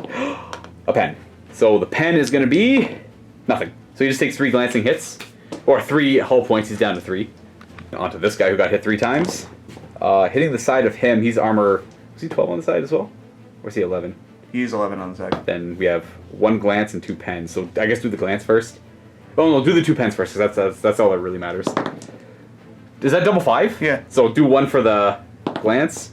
a pen. So the pen is going to be nothing. So he just takes 3 glancing hits, or 3 hull points, he's down to 3. On to this guy who got hit 3 times. Hitting the side of him, he's armor... Was he 12 on the side as well? Or is he 11? He's 11 on the side. Then we have 1 glance and 2 pens. So I guess do the glance first. Oh no, do the 2 pens first, because that's all that really matters. Is that double 5? Yeah. So do 1 for the glance.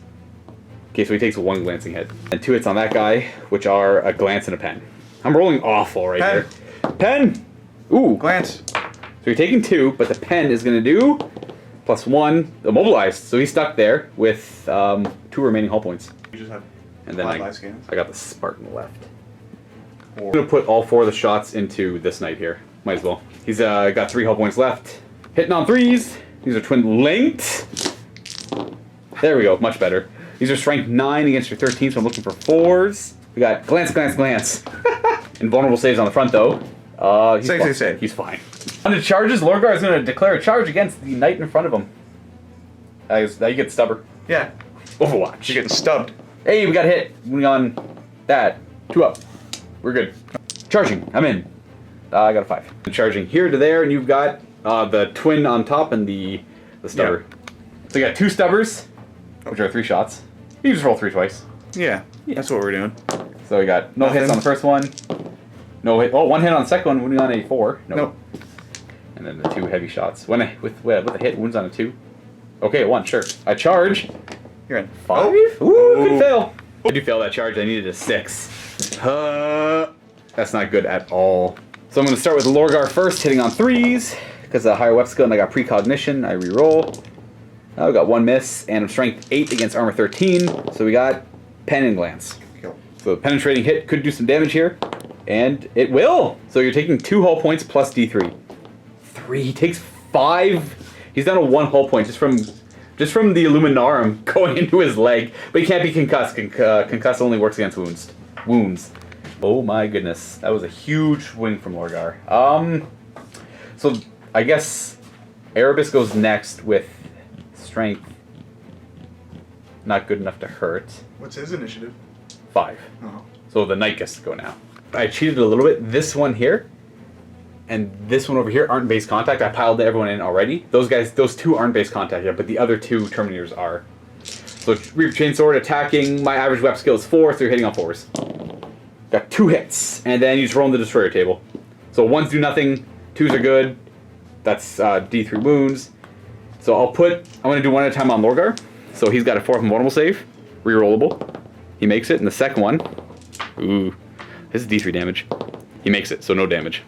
Okay, so he takes one glancing hit. And 2 hits on that guy, which are a glance and a pen. I'm rolling awful right here. Pen! Ooh. Glance. So you're taking 2, but the pen is going to do +1, immobilized. So he's stuck there with 2 remaining hull points. You just have and then I got the Spartan left. I'm going to put all 4 of the shots into this knight here. Might as well. He's got 3 hull points left. Hitting on 3s. These are twin linked. There we go. Much better. These are strength 9 against your 13, so I'm looking for 4s. We got glance, glance, glance. Invulnerable saves on the front, though. Save. He's fine. On the charges, Lorgar is going to declare a charge against the knight in front of him. Now you get stubber. Yeah. Overwatch. You're getting stubbed. Hey, we got hit. Moving on that. 2 up. We're good. Charging. I'm in. I got a 5. Charging here to there, and you've got the twin on top and the stubber. Yeah. So you got 2 stubbers, which are 3 shots. You just roll 3 twice. Yeah, that's what we're doing. So we got no hits on the first one. No hit. Oh, 1 hit on the second one, wounding on a 4. Nope. And then the 2 heavy shots. With a hit, wounds on a 2. Okay, 1, sure. I charge. You're in. 5. Ooh, good fail. I do fail that charge. I needed a 6. That's not good at all. So I'm going to start with Lorgar first, hitting on 3s. Because of the higher weapon skill and I got precognition, I reroll. Now we got 1 miss, and I'm strength 8 against armor 13. So we got pen and glance. Kill. So the penetrating hit could do some damage here. And it will! So you're taking 2 hull points plus D3. 3. He takes 5. He's down to 1 hull point just from the Illuminarum going into his leg. But he can't be concussed. Concuss only works against wounds. Oh my goodness. That was a huge swing from Lorgar. So I guess Erebus goes next with strength. Not good enough to hurt. What's his initiative? 5. Oh. So the knight gets to go now. I cheated a little bit. This one here and this one over here aren't base contact. I piled everyone in already. Those 2 aren't base contact yet, but the other 2 Terminators are. So Reaper Chainsword attacking. My average weapon skill is 4, so you're hitting on 4s. Got 2 hits, and then you just roll on the destroyer table. So 1s do nothing, 2s are good. That's D3 wounds. So I'm going to do 1 at a time on Lorgar. So he's got a 4th invulnerable save, rerollable. He makes it, and the second one, ooh, this is D3 damage. He makes it, so no damage.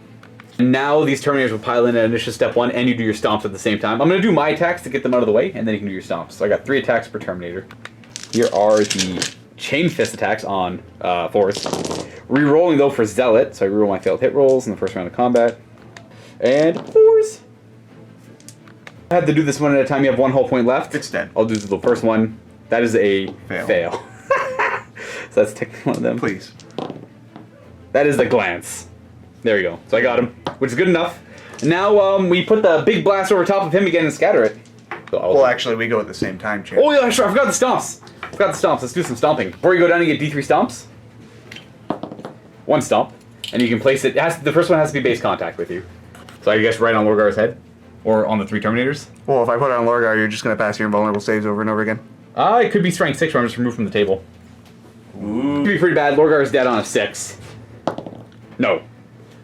And now these Terminators will pile in at initiative step 1, and you do your stomps at the same time. I'm going to do my attacks to get them out of the way, and then you can do your stomps. So I got 3 attacks per Terminator. Here are the Chain Fist attacks on Force. Rerolling though for Zealot, so I reroll my failed hit rolls in the first round of combat. And 4s. I had to do this 1 at a time. You have 1 hull point left. It's dead. I'll do the first one. That is a fail. So that's technically one of them. Please. That is the glance. There you go. So I got him, which is good enough. Now we put the big blast over top of him again and scatter it. So well, actually, we go at the same time, Champ. Oh yeah, sure. I forgot the stomps. Let's do some stomping. Before you go down and get D3 stomps, 1 stomp, and you can place it. The first one has to be base contact with you. So I guess right on Lorgar's head, or on the 3 Terminators. Well, if I put it on Lorgar, you're just going to pass your invulnerable saves over and over again. It could be strength 6 where I'm just removed from the table. Ooh. Could be pretty bad. Lorgar is dead on a 6. No.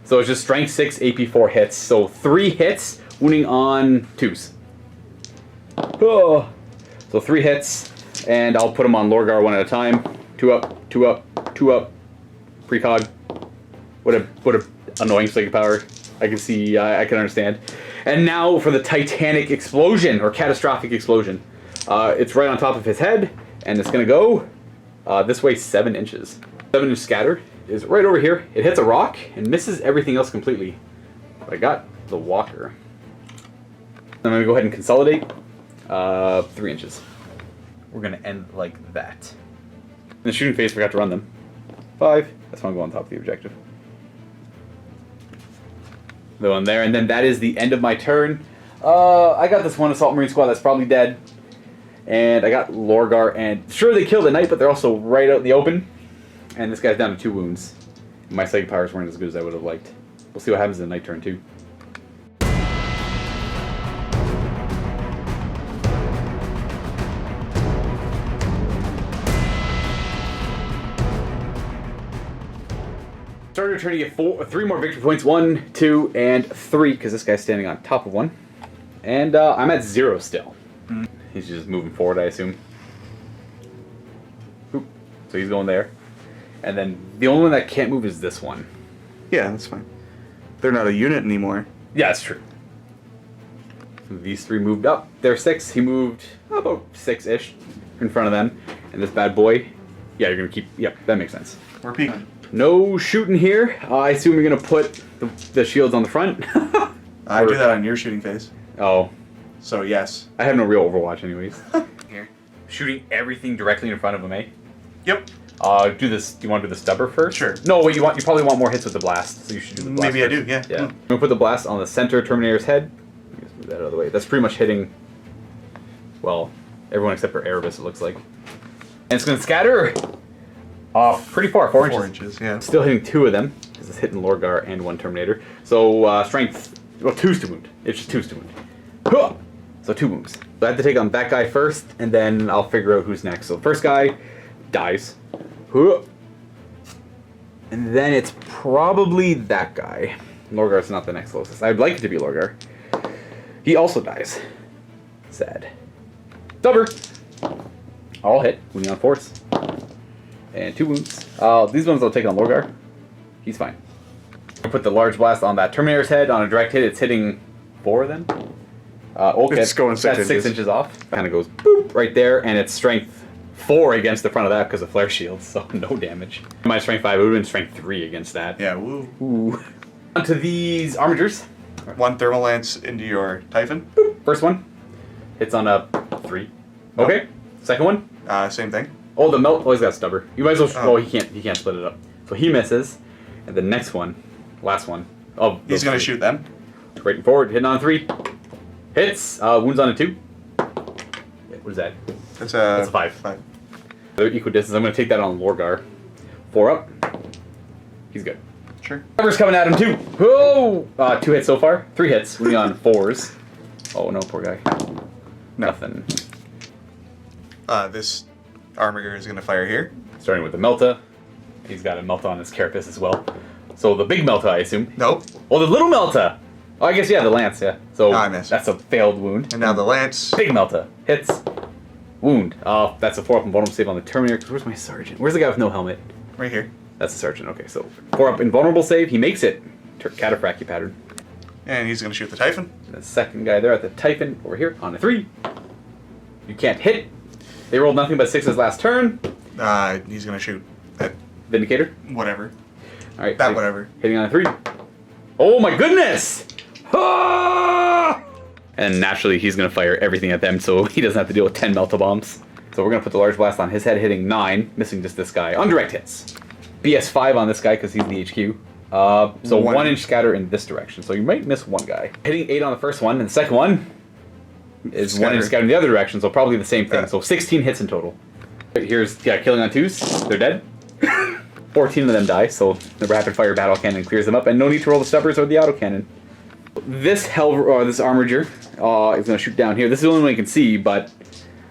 So it's just strength 6, AP 4 hits. So 3 hits, wounding on 2s. Oh. So 3 hits, and I'll put them on Lorgar 1 at a time. 2 up, 2 up, 2 up. Precog. What a annoying psychic power. I can see, I can understand. And now for the Titanic explosion, or catastrophic explosion. It's right on top of his head, and it's gonna go this way 7 inches. 7-inch scatter is right over here. It hits a rock and misses everything else completely. But I got the walker. I'm gonna go ahead and consolidate 3 inches. We're gonna end like that. In the shooting phase, forgot to run them. 5. That's why I'm going on top of the objective. The one there, and then that is the end of my turn. I got this 1 Assault Marine squad that's probably dead. And I got Lorgar, and sure they killed the knight, but they're also right out in the open. And this guy's down to 2 wounds. My psychic powers weren't as good as I would have liked. We'll see what happens in the night turn too. Starter turn to get 3 more victory points. 1, 2, and 3, because this guy's standing on top of 1. And I'm at 0 still. He's just moving forward, I assume. So he's going there. And then the only one that can't move is this one. Yeah, that's fine. They're not a unit anymore. Yeah, that's true. So these 3 moved up. They're 6. He moved about 6-ish in front of them. And this bad boy, yeah, you're going to keep... Yep, that makes sense. We're peeking. No shooting here. I assume you're going to put the shields on the front. I do that on your shooting phase. Oh. So, yes. I have no real Overwatch anyways. Here. Shooting everything directly in front of him, eh? Yep. Do this. Do you want to do the stubber first? Sure. No, wait. You probably want more hits with the blast, so you should do the blast. Maybe first. I do. Yeah. Yeah. I'm gonna put the blast on the center Terminator's head. Let me just move that out of the way. That's pretty much hitting. Well, everyone except for Erebus, it looks like. And it's gonna scatter. Pretty far, 4 inches. 4 inches. Yeah. Still hitting 2 of them because it's hitting Lorgar and 1 Terminator. So strength. Well, 2's to wound. It's just 2's to wound. Huh! So 2 wounds. So I have to take on that guy first, and then I'll figure out who's next. So the first guy dies. And then it's probably that guy. Lorgar's not the next closest. I'd like it to be Lorgar. He also dies. Sad. Stubber. All hit. Wounding on force. And 2 wounds. These ones I'll take on Lorgar. He's fine. I'll put the large blast on that Terminator's head. On a direct hit, it's hitting 4 of them. Okay, It's going 6 that's inches. 6 inches off. Kind of goes boop right there, and it's strength 4 against the front of that because of flare shields, so no damage. My strength 5, it would have been strength 3 against that. Yeah, woo. Ooh. Onto these armatures. 1 thermal lance into your Typhon. Boop. First one hits on a 3. Nope. Okay. Second one. Same thing. Oh, the melt. Oh, he's got stubber. You might as well. Oh. Oh, he can't. He can't split it up. So he misses, and the next one, last one. Oh, He's gonna shoot them. Right and forward, hitting on a 3. Hits. Wounds on a 2. Yeah, what is that? That's That's a 5. 5. They're equidistant. I'm going to take that on Lorgar. 4 up. He's good. Sure. Stubber's coming at him too. Oh! 2 hits so far. 3 hits. We're on 4s. Oh no, poor guy. No. Nothing. This armor is gonna fire here. Starting with the Melta. He's got a Melta on his carapace as well. So the big Melta, I assume. Nope. Oh, the little Melta! Oh, I guess, yeah, the Lance, yeah. So I missed. that's a failed wound. And now the lance. Big Melta. Hits. Wound. That's a 4 up invulnerable save on the Terminator. Where's my Sergeant? Where's the guy with no helmet? Right here. That's the Sergeant. Okay, so 4 up invulnerable save. He makes it. Cataphracty pattern. And he's gonna shoot the Typhon. The second guy there at the Typhon over here on a 3. You can't hit. They rolled nothing but 6s last turn. He's gonna shoot at Vindicator. whatever. All right. That whatever. Hitting on a 3. Oh my goodness! Ah! And naturally, he's going to fire everything at them, so he doesn't have to deal with 10 Melta bombs. So we're going to put the large blast on his head, hitting 9, missing just this guy. On direct hits. BS5 on this guy because he's the HQ. So 1 inch scatter in this direction. So you might miss 1 guy. Hitting 8 on the first one, and the second one is 1 inch scatter in the other direction, so probably the same thing. So 16 hits in total. Here's killing on 2s. They're dead. 14 of them die, so the rapid fire battle cannon clears them up, and no need to roll the stubbers or the autocannon. This this armager is going to shoot down here. This is the only one you can see, but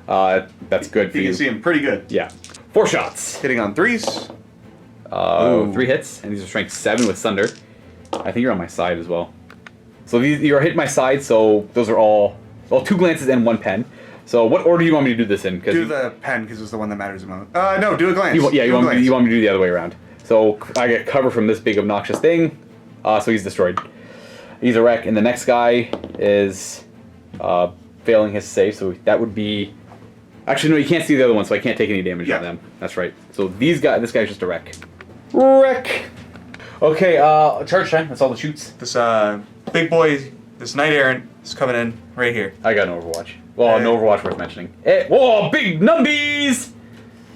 that's good for You you. can see him pretty good. Yeah. 4 shots. Hitting on 3s. 3 hits, and these are strength 7 with Thunder. I think you're on my side as well. So you're hitting my side, so those are all 2 glances and 1 pen. So what order do you want me to do this in? Do the pen because it's the one that matters the most. No, do a glance. You want glance. me to do the other way around. So I get cover from this big obnoxious thing. So he's destroyed. He's a wreck, and the next guy is failing his save. So that would be. Actually, no, you can't see the other one, so I can't take any damage on them. That's right. So this guy's just a wreck. Wreck. Okay, charge time. That's all the shoots. This big boy, this knight errant is coming in right here. I got no Overwatch. Well, no Overwatch worth mentioning. Whoa, big numbies!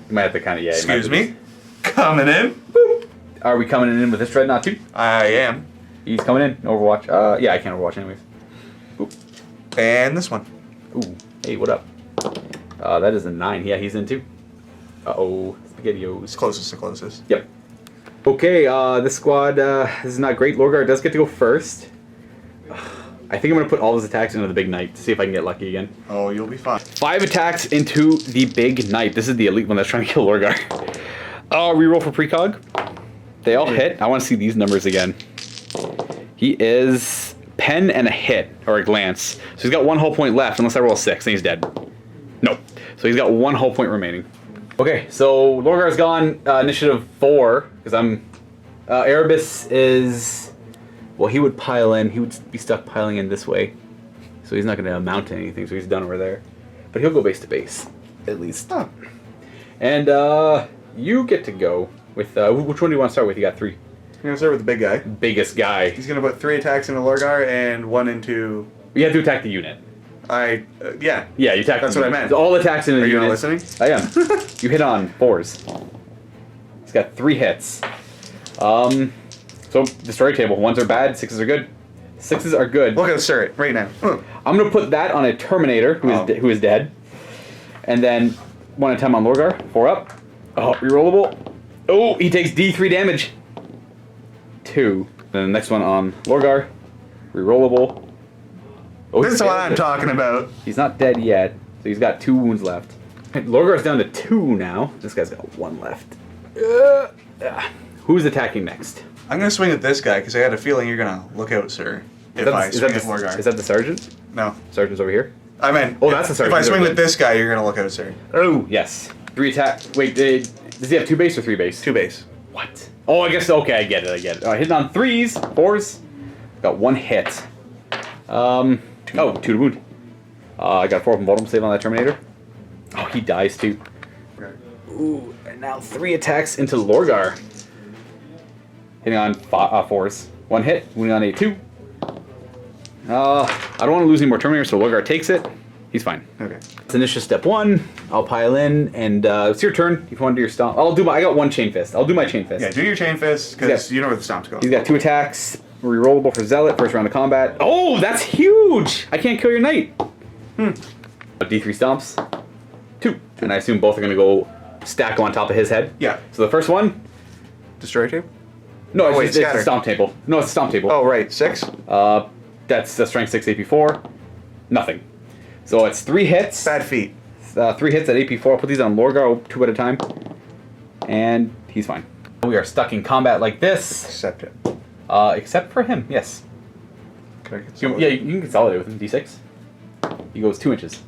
You might have to kind of Excuse me. Coming in. Boop. Are we coming in with this Dreadnought too? I am. He's coming in. Overwatch. Yeah, I can't Overwatch anyways. Oop. And this one. Ooh. Hey, what up? That is a 9. Yeah, he's in too. Uh-oh. SpaghettiOs. It's closest to closest. Yep. Okay, this squad, this is not great. Lorgar does get to go first. I think I'm going to put all his attacks into the big knight to see if I can get lucky again. Oh, you'll be fine. 5 attacks into the big knight. This is the elite one that's trying to kill Lorgar. Reroll for precog. They all hit. I want to see these numbers again. He is pen and a hit, or a glance. So he's got 1 hull point left, unless I roll a 6, and he's dead. Nope. So he's got 1 hull point remaining. Okay, so Lorgar's gone. Initiative 4, because I'm... Erebus is... Well, he would pile in. He would be stuck piling in this way. So he's not going to amount to anything, so he's done over there. But he'll go base to base, at least. Oh. And you get to go with... which one do you want to start with? You got 3. I'm going to start with the big guy. Biggest guy. He's going to put 3 attacks into Lorgar and 1 into... You have to attack the unit. Yeah. Yeah, you attack That's the what I unit. meant. All attacks in the Are you unit. not listening? I am. You hit on 4s. He's got 3 hits. So, destroy table. 1s are bad, 6s are good. 6s are good. Look at the turret right now. I'm going to put that on a Terminator, who is dead. And then 1 at a time on Lorgar. 4 up. Oh, rerollable. Oh, he takes D3 damage. 2. Then the next one on Lorgar. Rerollable. Oh, This is what I'm talking about. He's not dead yet, so he's got 2 wounds left. Lorgar's down to 2 now. This guy's got 1 left. Who's attacking next? I'm going to swing at this guy because I had a feeling you're going to look out, sir. If I swing at Lorgar. Is that the sergeant? No. Sergeant's over here? I meant, oh, that's the sergeant. If I swing with this guy, you're going to look out, sir. Oh, yes. 3 attack. Wait, does he have 2 base or 3 base? 2 base. What? Oh, I guess, okay, I get it. Hitting on 3s, 4s. Got 1 hit. 2 to wound. I got 4 from vulnerable save on that Terminator. Oh, he dies too. Okay. Ooh, and now 3 attacks into Lorgar. Hitting on 4s. 1 hit, wounding on a 2. I don't want to lose any more Terminators, so Lorgar takes it. He's fine. Okay. It's initiative step 1. I'll pile in, and it's your turn. If you want to do your stomp, I got 1 chain fist. I'll do my chain fist. Yeah, do your chain fist because you know where the stomp's going. He's got 2 attacks. Rerollable for Zealot, first round of combat. Oh, that's huge! I can't kill your knight. D3 stomps. 2. And I assume both are going to go stack on top of his head. Yeah. So the first one... Destroy table? No, it's a stomp table. No, it's a stomp table. Oh, right. 6? That's a strength 6 AP4. Nothing. So it's 3 hits. Bad feet. 3 hits at AP4. I'll put these on Lorgar 2 at a time. And he's fine. We are stuck in combat like this. Accept it. Except for him, yes. Can I Yeah, you can consolidate with him. D6. He goes 2 inches.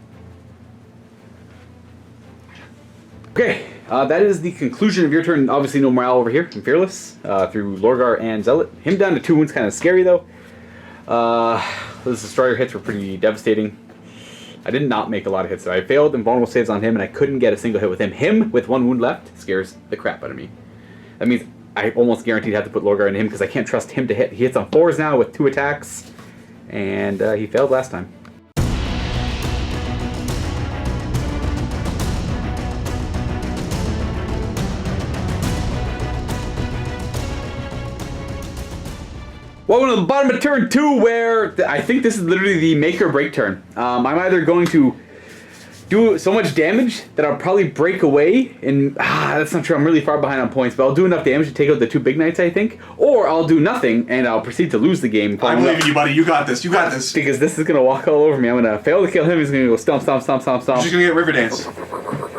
Okay, that is the conclusion of your turn. Obviously, no morale over here. I'm fearless through Lorgar and Zealot. Him down to 2 wounds, kind of scary though. Those destroyer hits were pretty devastating. I did not make a lot of hits though. I failed in vulnerable saves on him, and I couldn't get a single hit with him. Him with 1 wound left scares the crap out of me. That means I almost guaranteed have to put Lorgar into him because I can't trust him to hit. He hits on 4s now with 2 attacks, and he failed last time. Welcome to the bottom of turn 2, where I think this is literally the make or break turn. I'm either going to do so much damage that I'll probably break away, and that's not true, I'm really far behind on points, but I'll do enough damage to take out the 2 big knights, I think, or I'll do nothing and I'll proceed to lose the game. I believe in you, buddy. You got this. You got this. Because this is going to walk all over me. I'm going to fail to kill him. He's going to go stomp, stomp, stomp, stomp, stomp. You're just going to get river dance.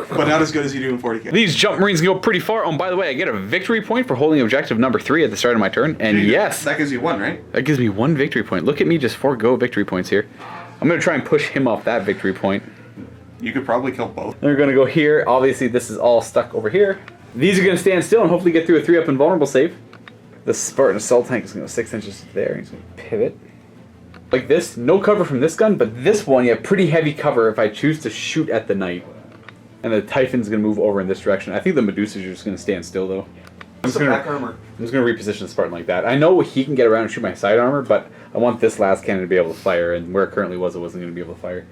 But not as good as you do in 40k. These jump marines can go pretty far. Oh, and by the way, I get a victory point for holding objective number 3 at the start of my turn. And yes, that gives you 1, right? That gives me 1 victory point. Look at me just forego victory points here. I'm going to try and push him off that victory point. You could probably kill both. Then we're going to go here. Obviously, this is all stuck over here. These are going to stand still and hopefully get through a 3-up invulnerable save. The Spartan assault tank is going to go 6 inches there. He's going to pivot. Like this. No cover from this gun, but this one, you have pretty heavy cover if I choose to shoot at the knight. And the Typhon's going to move over in this direction. I think the Medusas are just going to stand still, though. I'm just going to reposition the Spartan like that. I know he can get around and shoot my side armor, but I want this last cannon to be able to fire, and where it currently was, it wasn't going to be able to fire.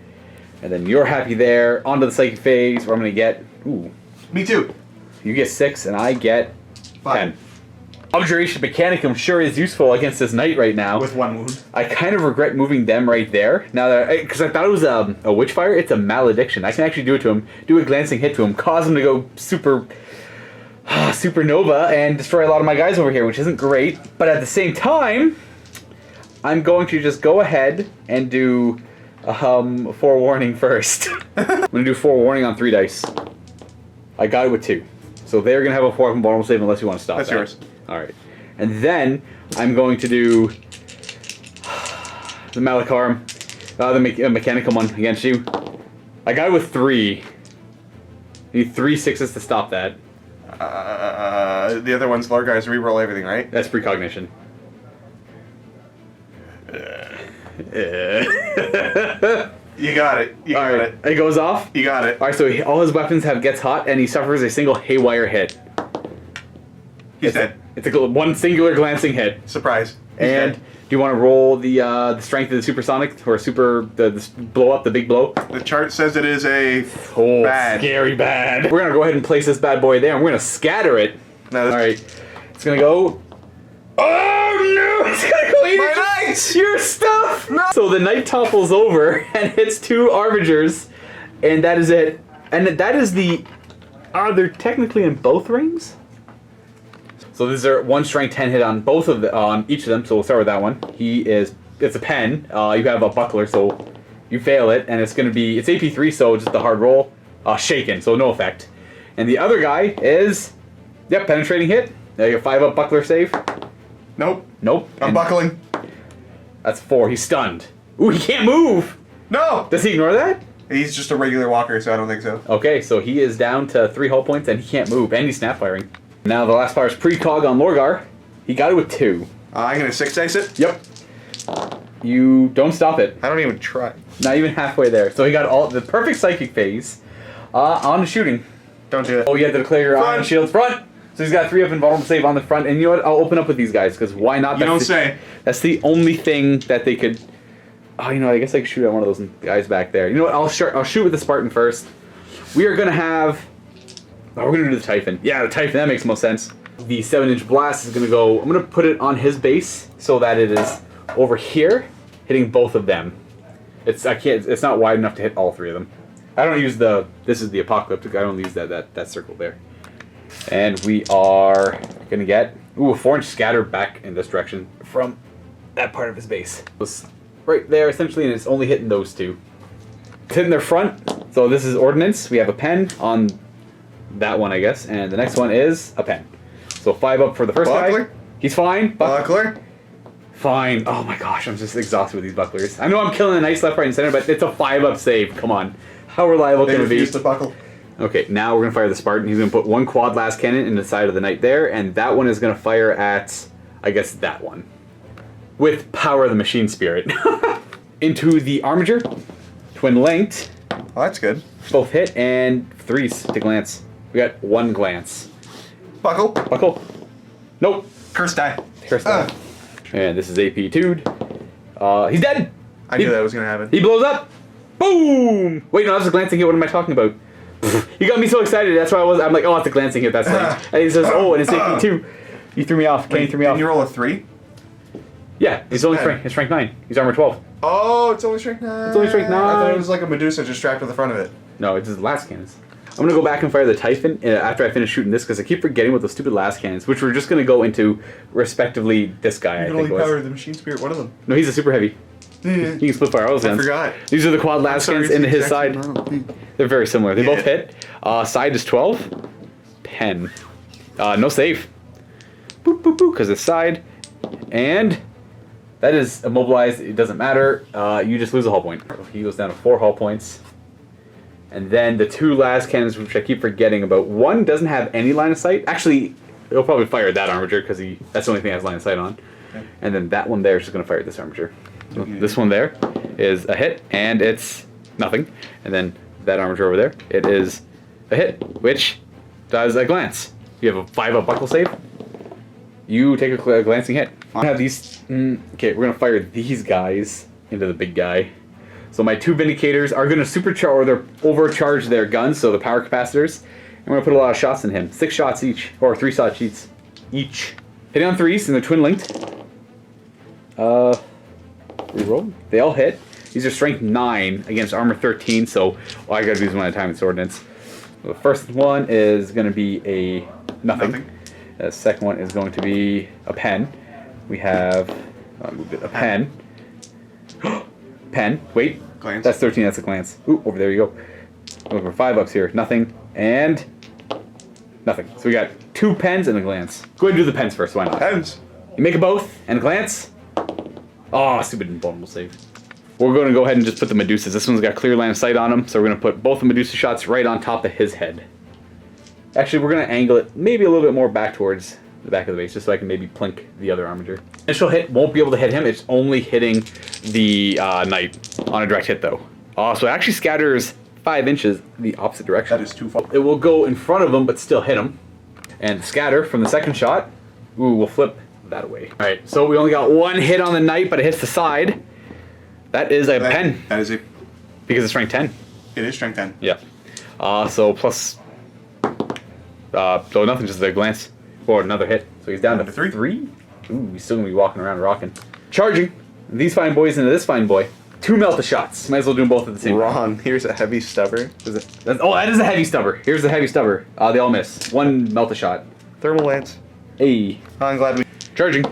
And then you're happy there. Onto the psychic phase, where I'm going to get... Ooh. Me too. You get 6, and I get 10. Abjuration Mechanicum sure is useful against this knight right now. With 1 wound. I kind of regret moving them right there. Now that because I thought it was a Witchfire. It's a Malediction. I can actually do it to him. Do a glancing hit to him. Cause him to go supernova and destroy a lot of my guys over here, which isn't great. But at the same time, I'm going to just go ahead and do forewarning first. I'm going to do forewarning on 3 dice. I got it with 2. So they're going to have a 4 from vulnerable save unless you want to stop That's that. yours. Alright. And then I'm going to do the Malakarum, the Mechanicum one against you. I got it with 3. You need 3 6s to stop that. The other one's Lorgar's reroll everything, right? That's precognition. You got it. You got it. It goes off. You got it. All right, so all his weapons gets hot, and he suffers a single haywire hit. He's dead. It's a one singular glancing hit. Surprise. He's And dead. do you want to roll the strength of the supersonic or the blow up, the big blow? The chart says it is a Oh, bad. scary bad. We're gonna go ahead and place this bad boy there, and we're gonna scatter it. No, All right, it's gonna go. Oh no! It's gonna go eat My knights! your stuff. No. So the knight topples over and hits 2 arbigers, and that is it. And that is the. They're technically in both rings. So these are 1 strength 10 hit on both of on each of them. So we'll start with that one. It's a pen. You have a buckler, so you fail it, and it's AP3, so just the hard roll. Shaken, so no effect. And the other guy is, penetrating hit. Now you have 5 up buckler save. Nope. Nope. I'm And buckling. that's 4. He's stunned. Ooh, he can't move. No! Does he ignore that? He's just a regular walker, so I don't think so. Okay, so he is down to 3 hull points, and he can't move, and he's snap firing. Now the last fire is precog on Lorgar. He got it with 2. I'm gonna 6 dice it. Yep. You don't stop it. I don't even try. Not even halfway there. So he got all the perfect psychic phase on the shooting. Don't do it. Oh, you have to declare your Front. iron shield front. So he's got 3 up invulnerable save on the front, and you know what? I'll open up with these guys because why not? You don't say. That's the only thing that they could. Oh, I guess I could shoot at one of those guys back there. You know what? I'll shoot with the Spartan first. We are gonna have. Oh, we're gonna do the Typhon. Yeah, the Typhon. That makes most sense. The 7-inch blast is gonna go. I'm gonna put it on his base so that it is over here, hitting both of them. It's not wide enough to hit all 3 of them. I don't use the. This is the apocalyptic. I don't use that circle there. And we are gonna get a 4-inch scatter back in this direction from that part of his base. It's right there essentially, and it's only hitting those 2. It's hitting their front. So this is ordnance. We have a pen on that one, I guess, and the next one is a pen. So 5 up for the first guy. Buckler? He's fine. Buckler? Fine. Oh my gosh, I'm just exhausted with these bucklers. I know I'm killing the knights left, right, and center, but it's a 5 up save. Come on. How reliable They can it be? refuse to buckle. Okay, now we're gonna fire the Spartan. He's gonna put 1 quad last cannon in the side of the knight there, and that one is gonna fire at, I guess, that one. With power of the machine spirit. Into the armature. Twin linked. Oh, that's good. Both hit, and 3s to glance. We got 1 glance. Buckle. Buckle. Nope. Curse die. Curse die. And this is AP 2'd. He's dead! I knew that was gonna happen. He blows up! Boom! Wait, no, that's a glancing hit. What am I talking about? You got me so excited. That's why I'm like, oh, it's a glancing hit. That's right. And he says, oh, and it's AP 2. You threw me off. Kenny threw me off. Can you roll a 3? Yeah, he's only strength. His strength 9. He's armor 12. Oh, it's only strength 9. It's only strength 9. I thought it was like a Medusa just strapped to the front of it. No, it's his last cannons. I'm gonna go back and fire the Typhon after I finish shooting this because I keep forgetting what those stupid last cannons, which we're just gonna go into respectively this guy. You I can think only it was. power the machine spirit, one of them. No, he's a super heavy. Yeah. You can split fire all those I guns. forgot. These are the quad last Sorry, cannons it's into the his exact side. same model. They're very similar. They both Yeah. hit. Side is 12. Pen. No save. Boop, boop, boop, because it's side. And that is immobilized. It doesn't matter. You just lose a hull point. He goes down to 4 hull points. And then the 2 last cannons, which I keep forgetting about. One doesn't have any line of sight. Actually, he'll probably fire that armature because that's the only thing he has line of sight on. Okay. And then that one there is just going to fire this armature. So this one there is a hit, and it's nothing. And then that armature over there, it is a hit, which does a glance. You have a 5 up buckle save. You take a glancing hit. I have these. Okay, we're going to fire these guys into the big guy. So my 2 Vindicators are going to supercharge, or they're overcharge their guns, so the power capacitors. And we're going to put a lot of shots in him. 6 shots each, or 3 shots each. Hitting on 3s, and they're twin linked. Reroll. They all hit. These are strength 9 against armor 13, so all I got to do is one at a time. It's ordnance. The first one is going to be a nothing. The second one is going to be a pen. We have a pen. Pen. Wait. Glance. That's 13. That's a glance. Ooh, over there you go. Looking for 5 ups here. Nothing. And nothing. So we got 2 pens and a glance. Go ahead and do the pens first. Why not? Pens. You make a both and a glance. Oh, stupid invulnerable save. We're going to go ahead and just put the Medusas. This one's got clear line of sight on them, so we're going to put both the Medusa shots right on top of his head. Actually, we're going to angle it maybe a little bit more back towards the back of the base, just so I can maybe plink the other armiger. Initial hit won't be able to hit him. It's only hitting the knight on a direct hit, though. So it actually scatters 5 inches the opposite direction. That is too far. It will go in front of him, but still hit him. And scatter from the second shot. Ooh, we'll flip that away. All right, so we only got 1 hit on the knight, but it hits the side. That is a pen. That is a... Because it's strength 10. It is strength 10. Yeah. So plus... so nothing, just a glance. Or another hit. So he's down to 3. Ooh, he's still going to be walking around rocking. Charging these fine boys into this fine boy. 2 melt shots. Might as well do them both at the same time. Wrong. Here's a heavy stubber. Oh, that is a heavy stubber. Here's the heavy stubber. They all miss. 1 melt shot. Thermal lance. Hey. I'm glad we... Charging.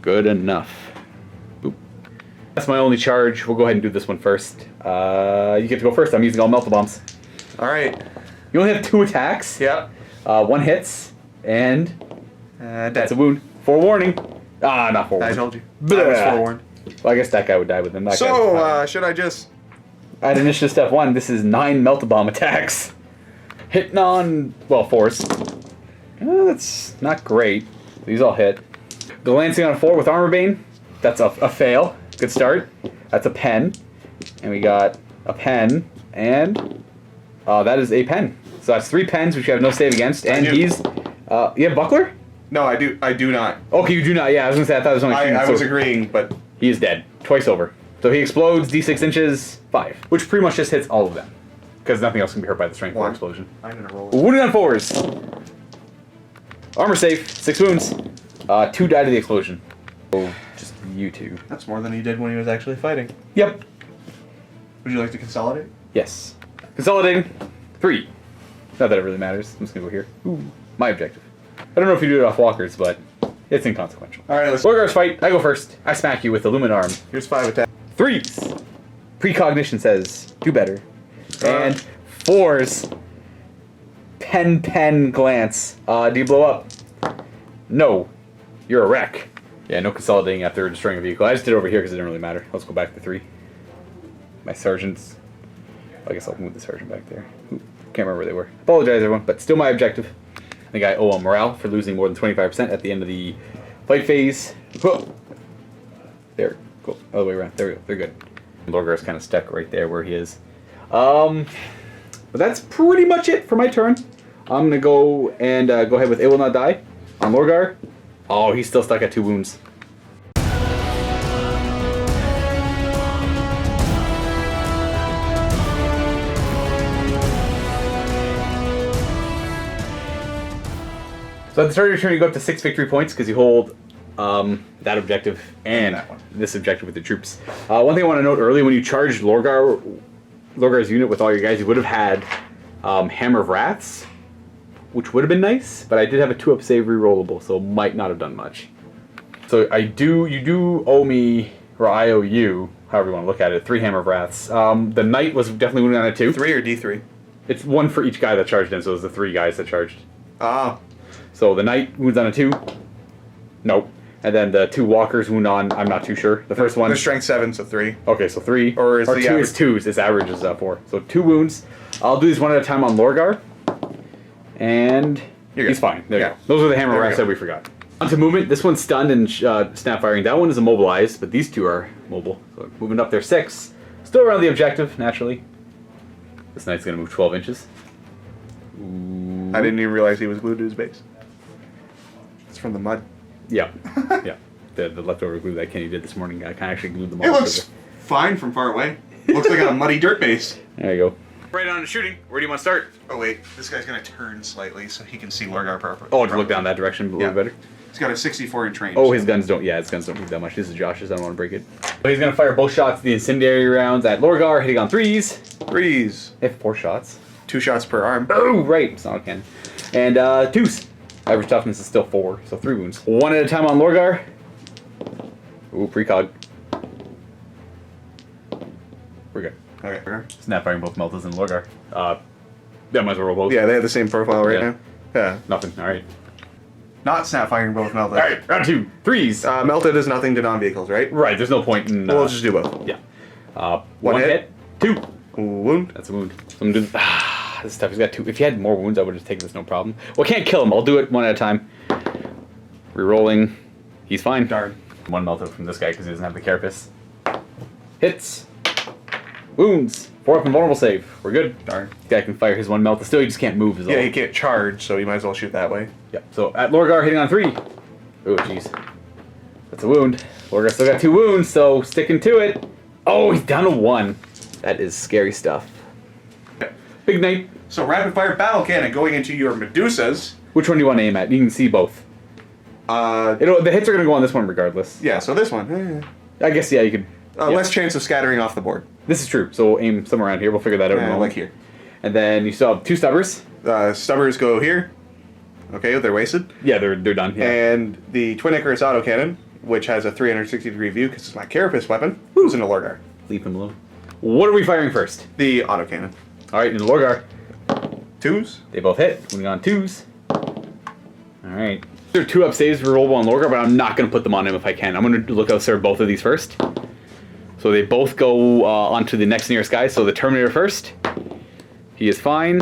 Good enough. Boop. That's my only charge. We'll go ahead and do this one first. You get to go first. I'm using all melt bombs. All right. You only have 2 attacks. Yeah. 1 hits. And... that's a wound. Forewarning. Not forewarning. I told you. Blah. I was forewarned. Well, I guess that guy would die with him. That guy So, should I just... At initiative step 1, this is 9 melt bomb attacks. Hitting on, well, force. That's not great. These all hit. The lancing on 4 with armor bane. That's a fail. Good start. That's a pen. And we got a pen. And that is a pen. So that's 3 pens, which you have no save against. And he's... you have buckler? No, I do not. Okay, you do not. Yeah, I was going to say, I thought it was only... I was agreeing, but... He is dead. Twice over. So he explodes, d6 inches, 5. Which pretty much just hits all of them. Because nothing else can be hurt by the strength 4 explosion. I'm going to roll. Wounded on 4s. Armor safe, 6 wounds. 2 died to the explosion. Oh, just you 2. That's more than he did when he was actually fighting. Yep. Would you like to consolidate? Yes. Consolidating. 3. Not that it really matters. I'm just going to go here. Ooh, my objective. I don't know if you do it off walkers, but it's inconsequential. Alright, let's... Lorgar's fight. I go first. I smack you with the Lumen Arm. Here's 5 attacks. 3s. Precognition says, do better. And 4s. Pen glance. Do you blow up? No. You're a wreck. Yeah, no consolidating after destroying a vehicle. I just did it over here because it didn't really matter. Let's go back to 3. My sergeants. I guess I'll move the sergeant back there. Ooh, can't remember where they were. Apologize, everyone, but still my objective. I think I owe a morale for losing more than 25% at the end of the fight phase. Whoa. There. Cool. Other way around. There we go. They're good. Lorgar's kind of stuck right there where he is. But that's pretty much it for my turn. I'm going to go and go ahead with It Will Not Die on Lorgar. Oh, he's still stuck at 2 wounds. So at the start of your turn, you go up to 6 victory points because you hold that objective and this objective with the troops. One thing I want to note early, when you charged Lorgar's unit with all your guys, you would have had Hammer of Wraths, which would have been nice, but I did have a 2-up save rerollable, so might not have done much. So you do owe me, or I owe you, however you want to look at it, 3 Hammer of Wraths. The Knight was definitely wounded on a 2. 3 or D3? It's 1 for each guy that charged in, so it was the 3 guys that charged. Ah. So the Knight wounds on a 2. Nope. And then the 2 walkers wound on, I'm not too sure. The first one... They're strength 7, so 3. Okay, so 3. Or is the 2 is 2s. Its average is 4. So 2 wounds. I'll do these one at a time on Lorgar. And he's fine. There you go. Those are the hammer racks that we forgot. On to movement. This one's stunned and snap firing. That one is immobilized, but these 2 are mobile. So moving up there 6. Still around the objective, naturally. This Knight's going to move 12 inches. Ooh. I didn't even realize he was glued to his base. It's from the mud. Yeah. Yeah. The leftover glue that Kenny did this morning, I kind of actually glued them all. It looks fine from far away. Looks like a muddy dirt base. There you go. Right on to shooting. Where do you want to start? Oh wait, this guy's gonna turn slightly so he can see Lorgar properly. Oh, to look down that direction a little better. He's got a 64-inch range. Oh, his guns don't. Yeah, his guns don't move that much. This is Josh's. I don't want to break it. So he's gonna fire both shots, the incendiary rounds at Lorgar, hitting on 3s. 3s. They have 4 shots. 2 shots per arm. Oh, right. It's not a cannon. And 2s. Average toughness is still 4, so 3 wounds. 1 at a time on Lorgar. Ooh, precog. We're good. Okay. Snap firing both Meltas and Lorgar. Yeah, might as well roll both. Yeah, they have the same profile right now. Yeah. Nothing. All right. Not snap firing both melted. All right, round 2. 3s. Melted is nothing to non-vehicles, right? Right. There's no point in. We'll just do both. Yeah. 1 hit. 2. Wound. That's a wound. So I'm doing. this is tough. He's got 2. If he had more wounds, I would have taken this no problem. Well, I can't kill him. I'll do it one at a time. Rerolling. He's fine. Darn. 1 melt out from this guy because he doesn't have the carapace. Hits. Wounds. 4 up and vulnerable save. We're good. Darn. This guy can fire his 1 melt. Still, he just can't move. Yeah, he can't charge, so you might as well shoot that way. Yep. So at Lorgar hitting on 3. Oh, jeez. That's a wound. Lorgar still got 2 wounds, so sticking to it. Oh, he's down to 1. That is scary stuff. Big Knight. So rapid fire battle cannon going into your Medusas. Which one do you want to aim at? You can see both. The hits are going to go on this one regardless. Yeah, so this one. I guess, yeah, you could. Yeah. Less chance of scattering off the board. This is true, so we'll aim somewhere around here. We'll figure that out in a moment. Like here. And then you still have 2 stubbers. Stubbers go here. Okay, they're wasted. Yeah, they're done. Yeah. And the Twin Icarus autocannon, which has a 360-degree view because it's my carapace weapon, goes into Lorgar. Leave him alone. What are we firing first? The autocannon. All right, into Lorgar. 2s. They both hit. Moving on 2s. All right. There are 2 up saves for rollable on Lorgar, but I'm not going to put them on him if I can. I'm going to look out for both of these first. So they both go onto the next nearest guy. So the Terminator first. He is fine,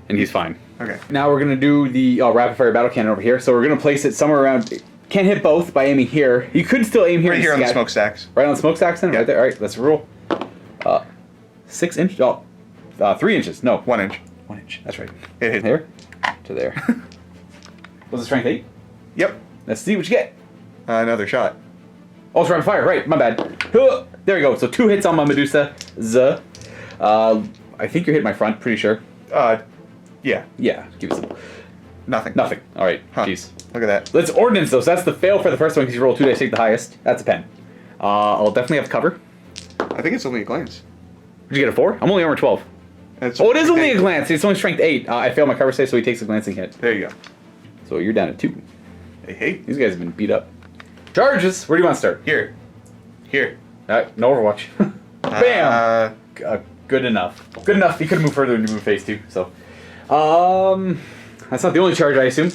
and he's fine. Okay. Now we're going to do the rapid fire battle cannon over here. So we're going to place it somewhere around. Can't hit both by aiming here. You could still aim here. Right here on the smokestacks. Right on the smokestacks then? Yeah. Right there. All right, let's roll. 6 inches. Oh, 3 inches. No. 1 inch. 1 inch. That's right. It hit. Here to there. Was it strength 8? Yep. Let's see what you get. Another shot. Oh, it's rapid fire. Right, my bad. There we go. So 2 hits on my Medusa. I think you're hitting my front, pretty sure. Yeah. Yeah, give us some. Nothing. Nothing. All right. Huh. Jeez. Look at that. Let's ordnance though. So that's the fail for the first one because you roll 2 dice, take the highest. That's a pen. I'll definitely have cover. I think it's only a glance. Did you get a 4? I'm only armor 12. Oh, it is only a glance. It's only strength 8. I failed my cover save, so he takes a glancing hit. There you go. So you're down to 2. Hey. These guys have been beat up. Charges. Where do you want to start? Here. No Overwatch. Bam. Good enough. Good enough. He could have moved further and moved phase 2. So, that's not the only charge, I assume.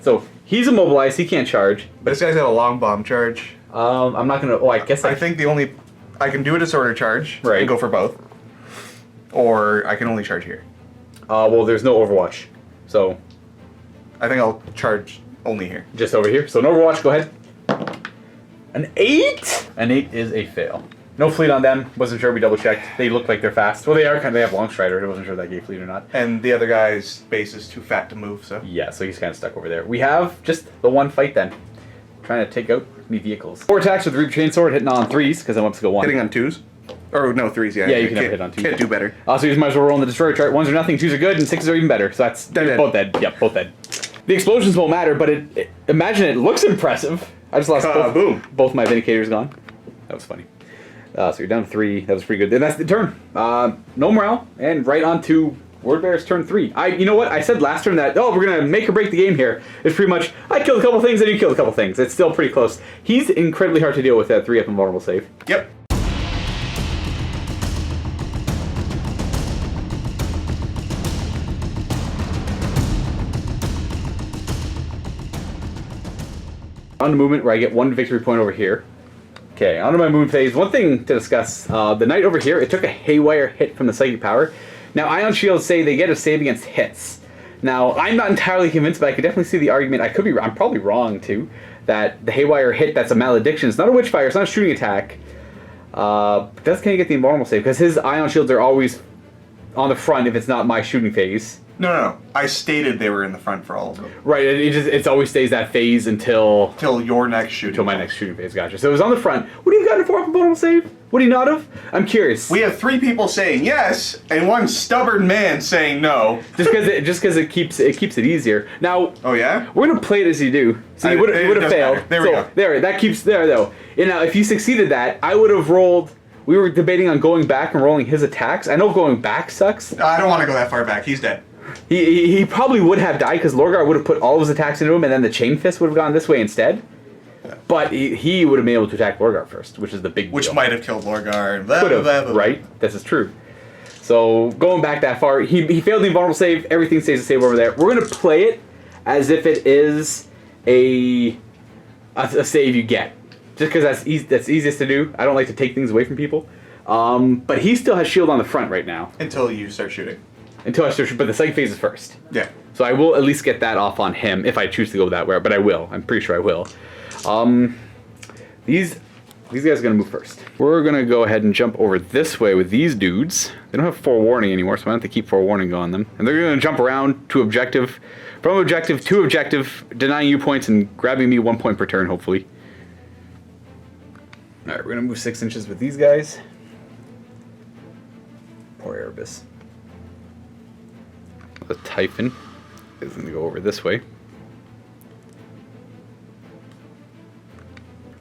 So he's immobilized. He can't charge. But this guy's got a long bomb charge. I'm not gonna. Oh, I guess I think the only I can do a disorder charge right. and go for both, or I can only charge here. Well, there's no Overwatch, so I think I'll charge only here. just over here. So no Overwatch. Go ahead. An 8. An 8 is a fail. No fleet on them. Wasn't sure. We double checked. They look like they're fast. Well, they are kind of. They have long strider. I wasn't sure if that gave fleet or not. And the other guy's base is too fat to move, so. Yeah, so he's kind of stuck over there. We have just the one fight then. Trying to take out any vehicles. 4 attacks with Reap Chainsword, hitting on 3s, because I'm up to go 1. Hitting on 2s? Or no, 3s, yeah. Yeah, you can never hit on 2s. Can't do better. So you might as well roll on the Destroyer chart. 1s are nothing, 2s are good, and 6s are even better. So that's Dead. both dead. Yep, both dead. The explosions won't matter, but imagine it looks impressive. I just lost both my Vindicators gone. That was funny. So you're down to 3. That was pretty good. And that's the turn. No morale, and right on to Wordbear's turn 3. You know what? I said last turn that, we're going to make or break the game here. It's pretty much, I killed a couple things and you killed a couple things. It's still pretty close. He's incredibly hard to deal with that 3 up and vulnerable save. Yep. On the movement where I get 1 victory point over here. Okay, on to my movement phase. One thing to discuss, the knight over here, it took a haywire hit from the psychic power. Now, Ion Shields say they get a save against hits. Now, I'm not entirely convinced, but I could definitely see the argument. I'm probably wrong, too, that the haywire hit, that's a malediction. It's not a witchfire, it's not a shooting attack. That's going to get the invulnerable save, because his Ion Shields are always on the front if it's not my shooting phase. No. I stated they were in the front for all of them. Right, it always stays that phase until... Till your next shooting. Until my next shooting phase, gotcha. So it was on the front. Would he have gotten a 4 up invulnerable save? Would he not have? I'm curious. We have 3 people saying yes, and 1 stubborn man saying no. Just because it keeps it easier. Now. Oh yeah. We're gonna play it as you do. So you would have failed. Matter. There we go. There, that keeps there though. And now, if you succeeded that, I would have rolled. We were debating on going back and rolling his attacks. I know going back sucks. I don't want to go that far back. He's dead. He probably would have died because Lorgar would have put all of his attacks into him, and then the Chain Fist would have gone this way instead. But he would have been able to attack Lorgar first, which is the big deal. Which might have killed Lorgar. Could have, right? This is true. So, going back that far, he failed the invulnerable save. Everything stays the same over there. We're going to play it as if it is a save you get. Just because that's easiest to do. I don't like to take things away from people. But he still has shield on the front right now. Until you start shooting. until I start, but the psychic phase is first. Yeah. So I will at least get that off on him if I choose to go that way, but I will. I'm pretty sure I will. These guys are going to move first. We're going to go ahead and jump over this way with these dudes. They don't have forewarning anymore, so I don't have to keep forewarning on them. And they're going to jump around to objective, from objective to objective, denying you points and grabbing me 1 point per turn, hopefully. Alright, we're going to move 6 inches with these guys. Poor Erebus. The Typhon is going to go over this way.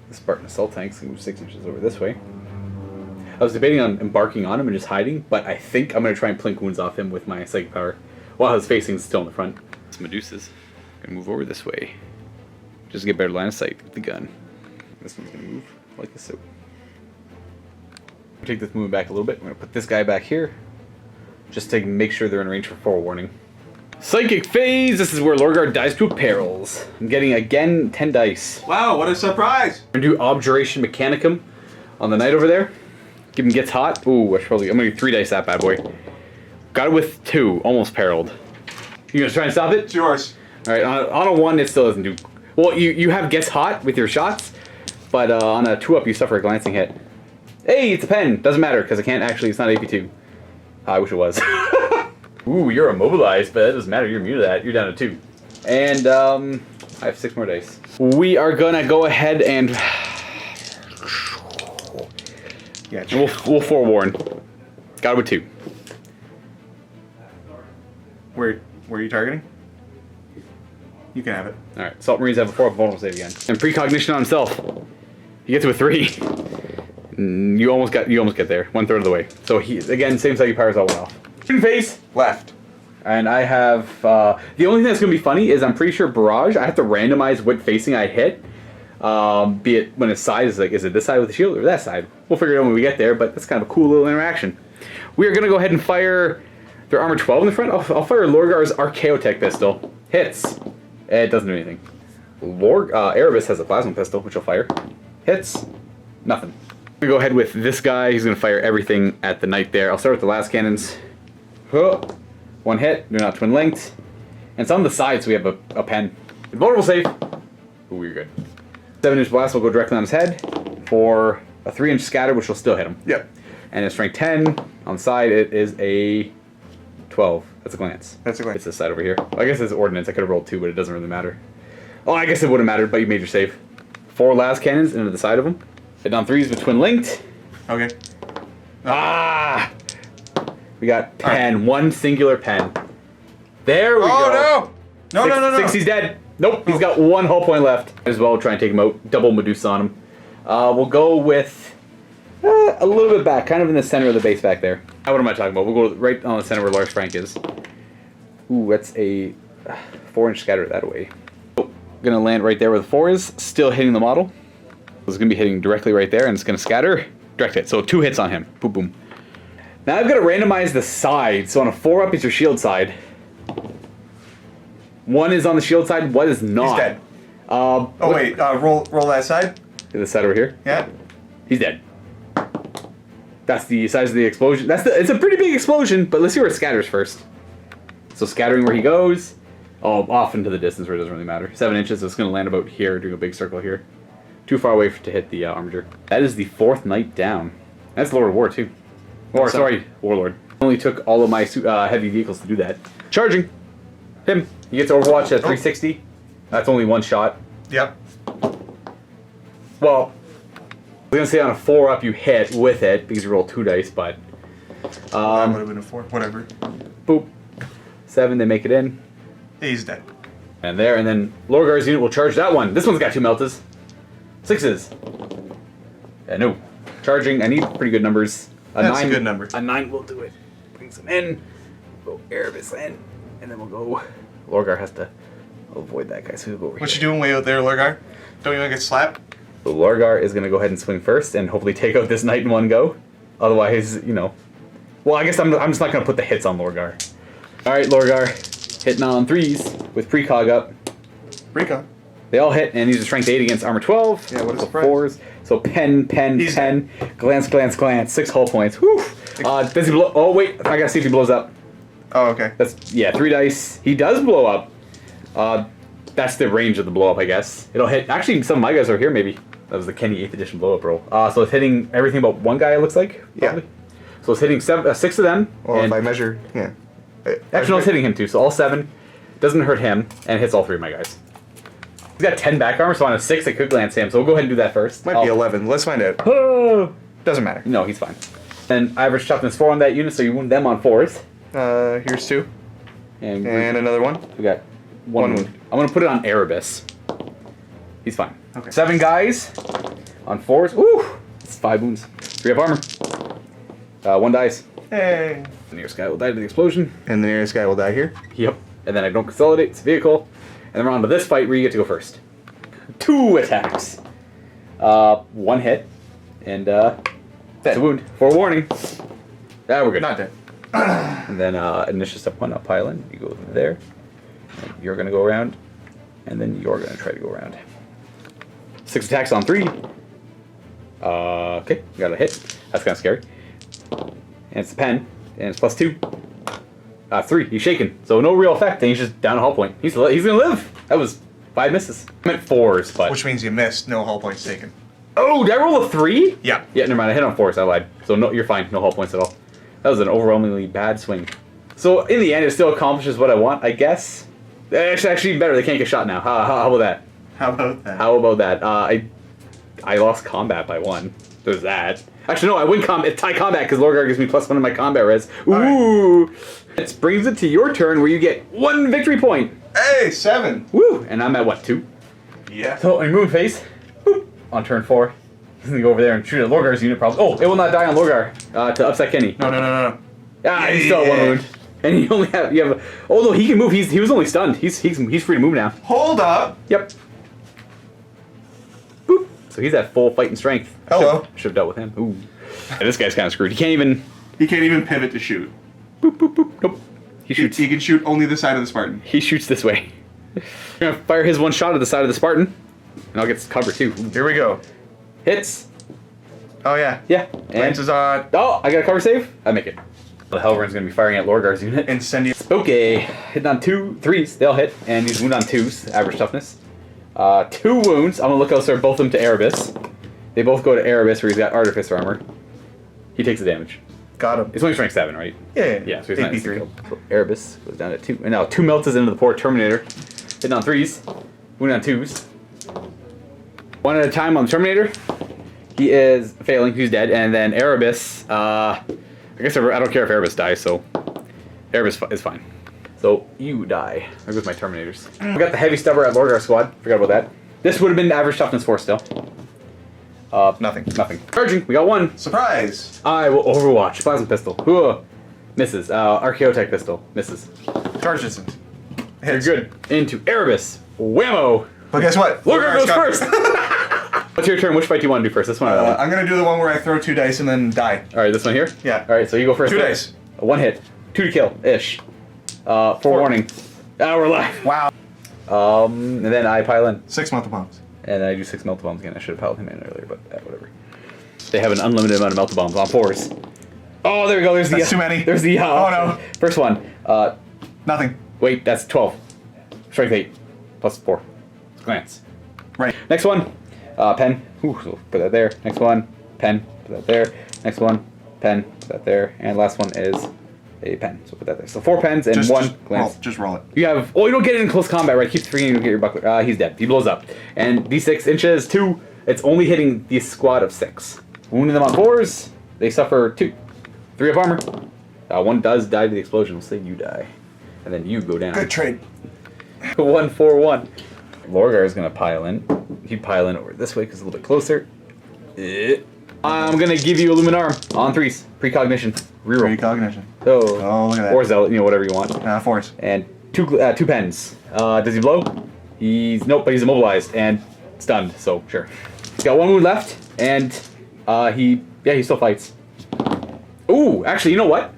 The Spartan Assault Tank's going to move 6 inches over this way. I was debating on embarking on him and just hiding, but I think I'm going to try and plink wounds off him with my psychic power while his facing still in the front. This Medusa's going to move over this way. Just to get better line of sight with the gun. This one's going to move like this. So take this movement back a little bit. I'm going to put this guy back here just to make sure they're in range for forewarning. Psychic phase! This is where Lorgar dies to perils. I'm getting, again, 10 dice. Wow, what a surprise! I'm going to do Objuration Mechanicum on the knight over there. Give him gets hot. Ooh, I'm going to do 3 dice that bad boy. Got it with 2, almost perilled. You going to try and stop it? It's yours. Alright, on a 1 it still doesn't do... Well, you have gets hot with your shots, but on a 2-up you suffer a glancing hit. Hey, it's a pen! Doesn't matter, because I can't actually, it's not AP2. I wish it was. Ooh, you're immobilized, but that doesn't matter. You're immune to that. You're down to 2. And I have 6 more dice. We are gonna go ahead and Yeah, we'll forewarn. Got it with 2. Where are you targeting? You can have it. All right. Salt Marines have a 4-up vulnerable save again. And precognition on himself. He gets it with 3. You almost get there. 1/3 of the way. So he again same psychic powers all went off. Shooting phase. Left. And I have, the only thing that's going to be funny is I'm pretty sure Barrage, I have to randomize what facing I hit. Be it when his side is like, is it this side with the shield or that side? We'll figure it out when we get there, but that's kind of a cool little interaction. We are going to go ahead and fire their armor 12 in the front. I'll fire Lorgar's Archaeotech pistol. Hits. It doesn't do anything. Erebus has a plasma pistol, which will fire. Hits. Nothing. I'm going to go ahead with this guy. He's going to fire everything at the knight there. I'll start with the last cannons. Huh. 1 hit, they're not twin linked. And it's on the side, so we have a pen. Vulnerable save. Ooh, you're good. 7-inch blast will go directly on his head for a 3-inch scatter, which will still hit him. Yep. And a strength 10. On the side, it is a 12. That's a glance. That's a glance. It's this side over here. Well, I guess it's ordnance. I could have rolled 2, but it doesn't really matter. Oh, I guess it would have mattered, but you made your save. 4 las cannons into the side of him. Hit on 3s with twin linked. Okay. Ah! We got pen, right. 1 singular pen. There we go. Oh no! No! 6, he's dead. Nope, he's got 1 hull point left. As well, try and take him out. Double Medusa on him. We'll go with a little bit back, kind of in the center of the base back there. What am I talking about? We'll go right on the center where Lars Frank is. Ooh, that's a 4-inch scatter that way. Oh, gonna land right there where the 4 is. Still hitting the model. It's gonna be hitting directly right there, and it's gonna scatter. Direct hit. So 2 hits on him. Boom, boom. Now I've got to randomize the side. So on a 4-up is your shield side. 1 is on the shield side, 1 is not. He's dead. Wait, roll that side. This side over here. Yeah. He's dead. That's the size of the explosion. It's a pretty big explosion, but let's see where it scatters first. So scattering where he goes. Oh, off into the distance where it doesn't really matter. 7 inches, so it's going to land about here, doing a big circle here. Too far away to hit the armature. That is the 4th knight down. That's Lord of War, too. Or, sorry, Warlord. Only took all of my heavy vehicles to do that. Charging. Him. He gets Overwatch at 360. That's only 1 shot. Yep. Well, I was going to say on a 4-up you hit with it because you roll 2 dice, but... that would have been a 4. Whatever. Boop. 7, they make it in. He's dead. And there, and then Lorgar's unit will charge that one. This one's got 2 meltas. 6s. No. Charging, I need pretty good numbers. That's a good number. A 9 will do it. Brings them in. Go Erebus in. And then we'll go... Lorgar has to avoid that guy, so he'll go over What here. You doing way out there, Lorgar? Don't you want to get slapped? So Lorgar is going to go ahead and swing first and hopefully take out this knight in 1 go. Otherwise, you know... Well, I guess I'm just not going to put the hits on Lorgar. Alright, Lorgar. Hitting on 3s with precog up. Precog. They all hit, and he's a strength 8 against armor 12. Yeah, what is so the price? 4s. So pen. Glance. 6 hull points. Whew. Does he blow? Oh, wait. I gotta see if he blows up. Oh, okay. That's, yeah, 3 dice. He does blow up. That's the range of the blow up, I guess. It'll hit, actually, some of my guys are here, maybe. That was the Kenny 8th edition blow up roll. So it's hitting everything but one guy, it looks like. Probably. Yeah. So it's hitting 6 of them. Well, if I measure, yeah. Actually, no, it's hitting him too, so all 7. Doesn't hurt him, and hits all 3 of my guys. He's got 10 back armor, so on a 6, it could glance him. So we'll go ahead and do that first. Might be 11. Let's find out. Oh. Doesn't matter. No, he's fine. And average toughness 4 on that unit, so you wound them on 4s. Here's 2. And another 1. We got 1 wound. I'm going to put it on Erebus. He's fine. Okay. 7 guys on 4s. Ooh! It's 5 wounds. 3 of armor. 1 dies. Hey! The nearest guy will die to the explosion. And the nearest guy will die here? Yep. And then I don't consolidate. It's a vehicle. And then we're on to this fight where you get to go first. 2 attacks. 1 hit. And that's a wound. Forewarning. Yeah, we're good. Not dead. And then initial step 1, I'll pile in. You go there. And you're going to go around. And then you're going to try to go around. 6 attacks on 3. Okay, got a hit. That's kind of scary. And it's a pen. And it's +2. 3. He's shaken. So no real effect. And he's just down a hull point. He's going to live. That was 5 misses. I meant 4s, but... Which means you missed. No hull points taken. Oh, did I roll a 3? Yeah. Yeah, never mind. I hit on 4s. I lied. So no, you're fine. No hull points at all. That was an overwhelmingly bad swing. So in the end, it still accomplishes what I want, I guess. Actually even better. They can't get shot now. How about that? How about that? How about that? I lost combat by 1. There's that. Actually, no, I win tie combat because Lorgar gives me +1 in my combat res. Ooh! Right. It brings it to your turn where you get 1 victory point. Hey, 7. Woo! And I'm at what, 2? Yeah. So in Moon Phase, boop, on turn 4, he's gonna go over there and shoot at Lorgar's unit. Probably. Oh, it will not die on Lorgar to upset Kenny. No. Ah, he's still at 1 wound. And you only have oh no, he can move. He was only stunned. He's free to move now. Hold up. Yep. Boop. So he's at full fight and strength. Hello. Should have dealt with him. Ooh. Yeah, this guy's kind of screwed. He can't even pivot to shoot. Boop boop boop. Nope. He shoots. He can shoot only the side of the Spartan. He shoots this way. I'm gonna fire his 1 shot at the side of the Spartan, and I'll get cover too. Here we go. Hits. Oh yeah. Yeah. Lance is on. Oh, I got a cover save. I make it. The Hellrun's gonna be firing at Lorgar's unit. Incendiary. Spooky. Hitting on 3s. They'll hit, and he's wound on 2s. Average toughness. 2 wounds. I'm gonna look elsewhere. Both of them to Erebus. They both go to Erebus, where he's got Artificer armor. He takes the damage. Got him. It's only strength 7, right? Yeah. Yeah. So he's not killed. So Erebus goes down to 2, and now 2 melts into the poor Terminator. Hitting on 3s. Wound on 2s. 1 at a time on the Terminator. He is failing. He's dead. And then Erebus. I guess I don't care if Erebus dies, so Erebus is fine. So you die. There goes my Terminators. We got the heavy stubber at Lorgar squad. Forgot about that. This would have been average toughness 4 still. Nothing. Charging. We got 1. Surprise. I will Overwatch. Plasma pistol. Ooh. Misses. Archaeotech pistol. Misses. Charge distance. You're good. Into Erebus. Whammo. But guess what? Lorgar goes first. What's your turn? Which fight do you want to do first? This one or that one? I'm going to do the one where I throw 2 dice and then die. Alright, this one here? Yeah. Alright, so you go first. 2 dice. 1 hit. 2 to kill-ish. 4 warning. We're alive. Wow. And then I pile in. 6 melta bombs. And then I do 6 melta bombs again. I should have piled him in earlier, but whatever. They have an unlimited amount of melta bombs on 4s. Oh, there we go. There's That's too many. There's the... oh, no. First one. Nothing. Wait, that's 12. Strength 8. Plus 4. Glance. Right. Next one. Pen. Ooh, so put that there. Next one. Pen. Put that there. Next one. Pen. Put that there. And last one is a pen. So put that there. So 4 pens and 1 glance. Just roll it. You have... Oh, you don't get it in close combat, right? Keep 3 and you don't get your buckler. He's dead. He blows up. And D6 inches, 2. It's only hitting the squad of 6. Wounding them on 4s. They suffer 2. 3 of armor. 1 does die to the explosion. We'll say you die. And then you go down. Good trade. 1, 4, 1. Lorgar is going to pile in. He'd pile in over this way because it's a little bit closer. I'm going to give you a Luminarm on 3s. Precognition. Reroll. Precognition. So, oh, look at that. Or Zealot, whatever you want. 4s. And 2 pens. Does he blow? Nope, but he's immobilized and stunned, so sure. He's got 1 wound left, and he still fights. Ooh, actually, you know what?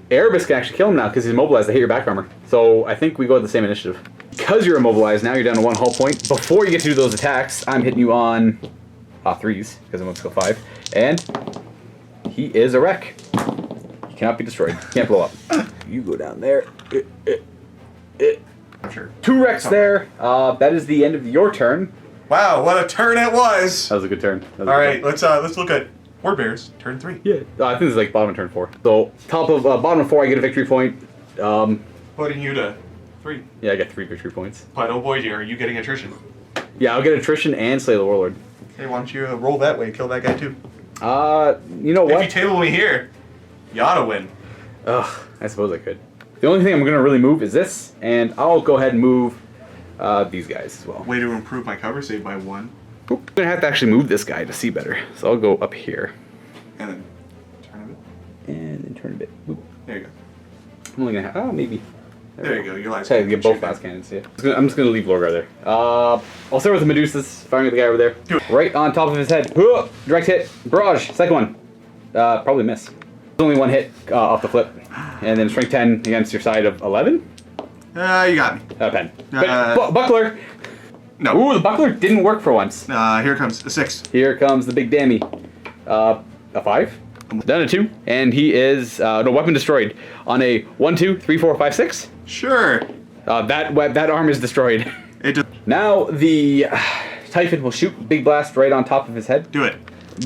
Erebus can actually kill him now because he's immobilized. They hit your back armor. So I think we go with the same initiative. Because you're immobilized, now you're down to 1 hull point. Before you get to do those attacks, I'm hitting you on 3s, because I'm going to go 5. And he is a wreck. He cannot be destroyed. Can't blow up. You go down there. I'm sure. 2 wrecks there. That is the end of your turn. Wow, what a turn it was! That was a good turn. All right, let's look at War Bears turn 3. Yeah, I think it's like bottom of turn 4. So top of bottom of 4, I get a victory point. Putting you to 3. Yeah, I get 3 victory points. But oh boy, are you getting attrition? Yeah, I'll get attrition and slay the warlord. Hey, why don't you roll that way, kill that guy too? You know what? If you table me here, you ought to win. Ugh, I suppose I could. The only thing I'm gonna really move is this, and I'll go ahead and move these guys as well. Way to improve my cover save by 1. Oop, I'm gonna have to actually move this guy to see better. So I'll go up here. And then turn a bit. And then turn a bit. Oop. There you go. I'm only gonna have, maybe. There you go, your last So I get both fast cannons, yeah. I'm just gonna leave Lorgar there. I'll start with the Medusas, firing at the guy over there. Do it. Right on top of his head. Direct hit. Barrage. Second one. Probably miss. There's only 1 hit off the flip. And then strength 10 against your side of 11. You got me. Pen. Buckler. No. Ooh, the buckler didn't work for once. Here comes a 6. Here comes the big dammy. A 5. Down to 2. And he is, no, weapon destroyed. On a 1, 2, 3, 4, 5, 6. Sure. That arm is destroyed. It just Now the Typhon will shoot big blast right on top of his head. do it.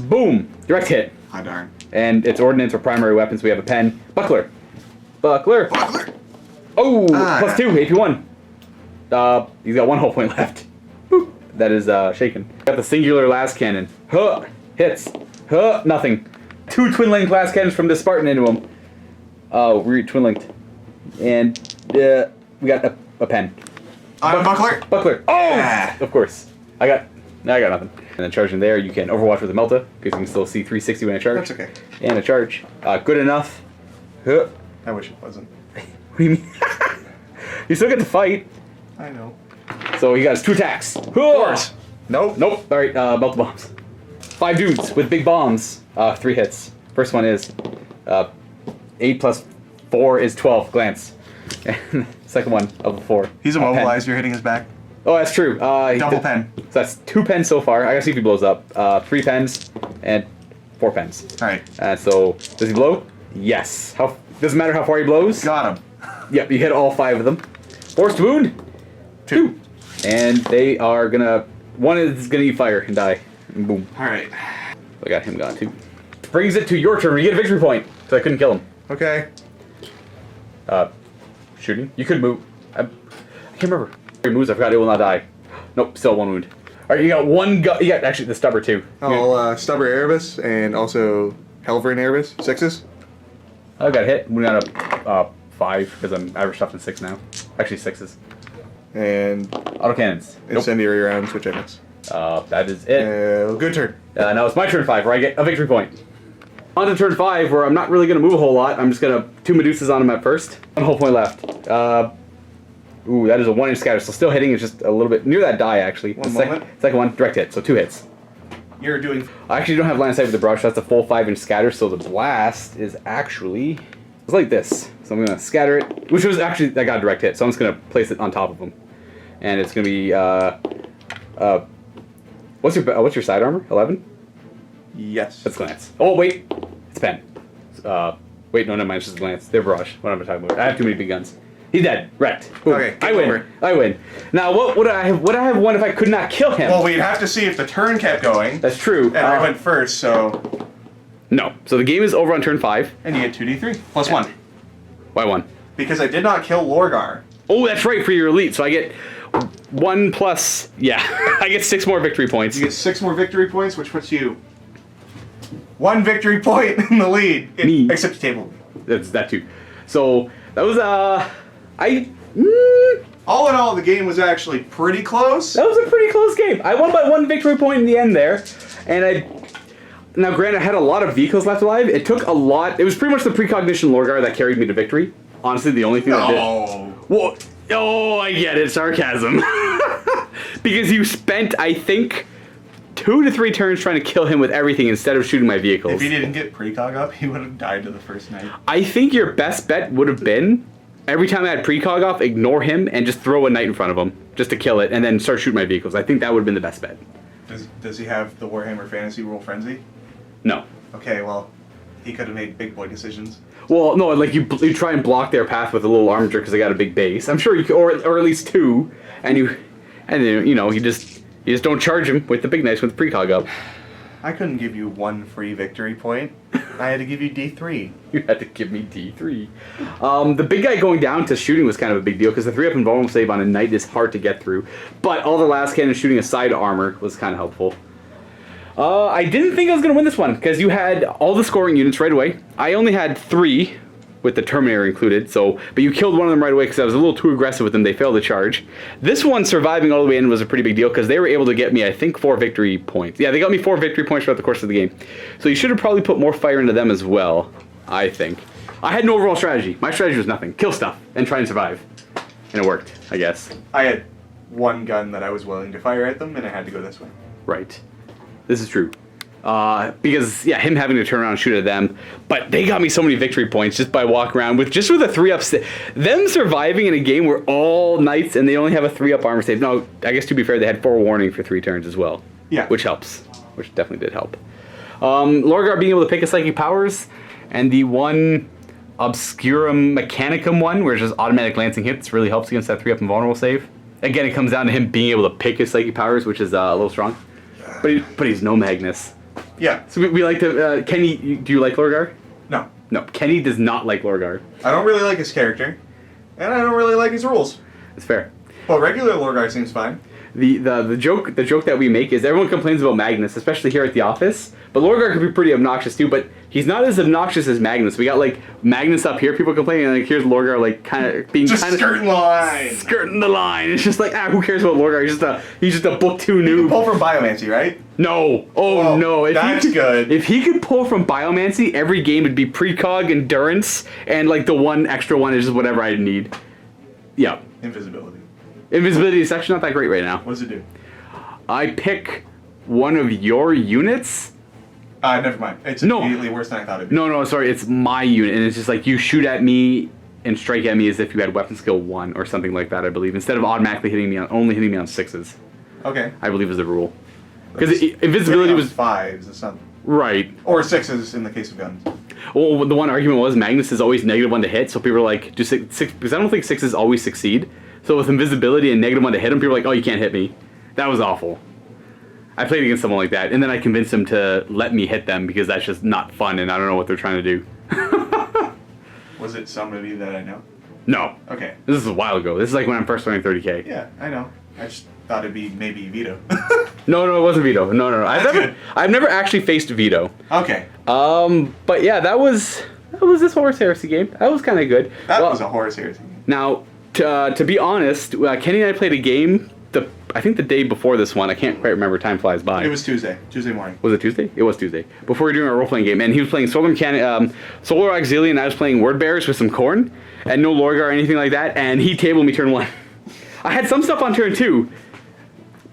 Boom! Direct hit. Ah, darn. And it's ordnance or primary weapons. We have a pen. Buckler. Buckler. Buckler. Oh, plus 2, AP 1. He's got 1 whole point left. Boop. That is shaken. Got the singular last cannon. Huh. Hits. Huh. Nothing. 2 twin linked last cannons from the Spartan into him. We're twin linked. And we got a pen. Buckler. Buckler. Oh! Yeah. Of course. I got nothing. And then charging there, you can overwatch with a Melta, because you can still see 360 when I charge. That's okay. And a charge. Good enough. Huh. I wish it wasn't. What do you mean? You still get to fight. I know. So he got his 2 attacks. Of course. Nope. Nope. Alright, melt the bombs. 5 dudes with big bombs. 3 hits. First one is 8 plus 4 is 12. Glance. And second one of a 4. He's immobilized. You're hitting his back. Oh, that's true. Double pen. So that's 2 pens so far. I gotta see if he blows up. 3 pens and 4 pens. All right. So does he blow? Yes. Doesn't matter how far he blows. Got him. Yep, you hit all 5 of them. Forced wound. 2. And they are gonna. One is gonna eat fire and die. And boom. All right. I got him gone too. Brings it to your turn. You get a victory point. So I couldn't kill him. Okay. Shooting. You could move. I can't remember. Your moves. I forgot. It will not die. Nope. Still 1 wound. All right. You got 1 gun. You got actually the stubber too. Stubber Erebus and also Helverin Erebus. 6s. I got hit. We got a 5 because I'm average stuff in 6 now. Actually 6s. And Autocannons. incendiary rounds, which I miss. That is it. Good turn. Now it's my turn 5 where I get a victory point. On to turn 5 where I'm not really going to move a whole lot. I'm just going to 2 Medusas on him at first. 1 whole point left. Ooh, that is a 1-inch scatter. So still hitting is just a little bit near that die actually. One moment. Second one, direct hit. So 2 hits. You're doing. I actually don't have line of sight with the brush. That's a full 5-inch scatter. So the blast is actually it's like this. So I'm going to scatter it, which was actually I got a direct hit. So I'm just going to place it on top of him, and it's going to be what's your side armor? 11. Yes. That's glance. Oh wait, it's pen. Wait, no, never mind. It's just glance. They're barrage. What am I talking about? I have too many big guns. He's dead. Wrecked. Boom. Okay, I win. over. I win. Now, what would I have? Would I have won if I could not kill him? Well, we'd have to see if the turn kept going. That's true. And I went first, so. No. So the game is over on turn 5. And you get 2d3 plus 1. Why 1? Because I did not kill Lorgar. Oh, that's right for your elite. So I get 1 plus. Yeah, I get 6 more victory points. You get 6 more victory points, which puts you 1 victory point in the lead. Me. Except you table. That's that too. So that was All in all, the game was actually pretty close. That was a pretty close game. I won by 1 victory point in the end there, and now granted I had a lot of vehicles left alive. It took a lot. It was pretty much the precognition Lorgar that carried me to victory. Honestly, the only thing that did. Well, oh, I get it. Sarcasm. Because you spent, I think, 2 to 3 turns trying to kill him with everything instead of shooting my vehicles. If he didn't get precog up, he would have died to the first night. I think your best bet would have been every time I had precog off, ignore him and just throw a knight in front of him just to kill it, and then start shooting my vehicles. I think that would have been the best bet. Does he have the Warhammer Fantasy Rule Frenzy? No. Okay, well, he could have made big boy decisions. Well, no, like you try and block their path with a little armature because they got a big base. I'm sure you could, or at least two, and then you just don't charge him with the big knights with the precog up. I couldn't give you one free victory point. I had to give you D3. You had to give me D3. The big guy going down to shooting was kind of a big deal because the 3-up invulnerable save on a knight is hard to get through. But all the last cannon shooting aside armor was kind of helpful. I didn't think I was going to win this one because you had all the scoring units right away. I only had 3 with the Terminator included, but you killed one of them right away because I was a little too aggressive with them. They failed the charge. This one surviving all the way in was a pretty big deal because they were able to get me, I think, 4 victory points. Yeah, they got me 4 victory points throughout the course of the game. So you should have probably put more fire into them as well, I think. I had no overall strategy. My strategy was nothing. Kill stuff and try and survive. And it worked, I guess. I had one gun that I was willing to fire at them, and I had to go this way. Right. This is true. Because, yeah, him having to turn around and shoot at them. But they got me so many victory points just by walking around with a 3-up. Them surviving in a game where all knights and they only have a 3-up armor save. No, I guess to be fair, they had 4 warning for 3 turns as well. Yeah. Which helps. Which definitely did help. Lorgar being able to pick his psychic powers. And the one Obscurum Mechanicum one, where it's just automatic lancing hits, really helps against that 3-up invulnerable save. Again, it comes down to him being able to pick his psychic powers, which is a little strong. But he's no Magnus. Yeah. So we like to... Kenny, do you like Lorgar? No. No, Kenny does not like Lorgar. I don't really like his character, and I don't really like his rules. It's fair. Well, regular Lorgar seems fine. The joke that we make is everyone complains about Magnus, especially here at the office. But Lorgar could be pretty obnoxious too, but he's not as obnoxious as Magnus. We got like Magnus up here, people complaining, and like here's Lorgar like kind of being just skirting the line. Skirting the line. It's just like who cares about Lorgar? He's just a book 2 noob. You can pull from Biomancy, right? No. Oh no. That's good. If he could pull from Biomancy, every game would be precog, endurance, and like the one extra one is just whatever I need. Yeah. Invisibility. Invisibility is actually not that great right now. What does it do? I pick one of your units. Never mind. It's immediately worse than I thought it'd be. No, sorry. It's my unit, and it's just like you shoot at me and strike at me as if you had weapon skill 1 or something like that, I believe, instead of automatically only hitting me on 6s. Okay. I believe is the rule. Because invisibility was 5s. It's not right. Or 6s in the case of guns. Well, the one argument was Magnus is always -1 to hit, so people are like, do 6 because I don't think 6s always succeed. So with invisibility and -1 to hit him, people are like, oh, you can't hit me. That was awful. I played against someone like that, and then I convinced him to let me hit them because that's just not fun, and I don't know what they're trying to do. Was it somebody that I know? No. Okay. This is a while ago. This is like when I'm first running 30K. Yeah, I know. I just thought it'd be maybe Vito. No, it wasn't Vito. No. That's I've never actually faced Vito. Okay. But yeah, that was this Horus Heresy game. That was kind of good. That was a Horus Heresy game. Now, to be honest, Kenny and I played a game. I think the day before this one. I can't quite remember. Time flies by. It was Tuesday morning. Was it Tuesday? It was Tuesday. Before we were doing our role-playing game, and he was playing Solar Auxiliary, and I was playing Word Bearers with some corn, and no Lorgar or anything like that, and he tabled me turn 1. I had some stuff on turn 2,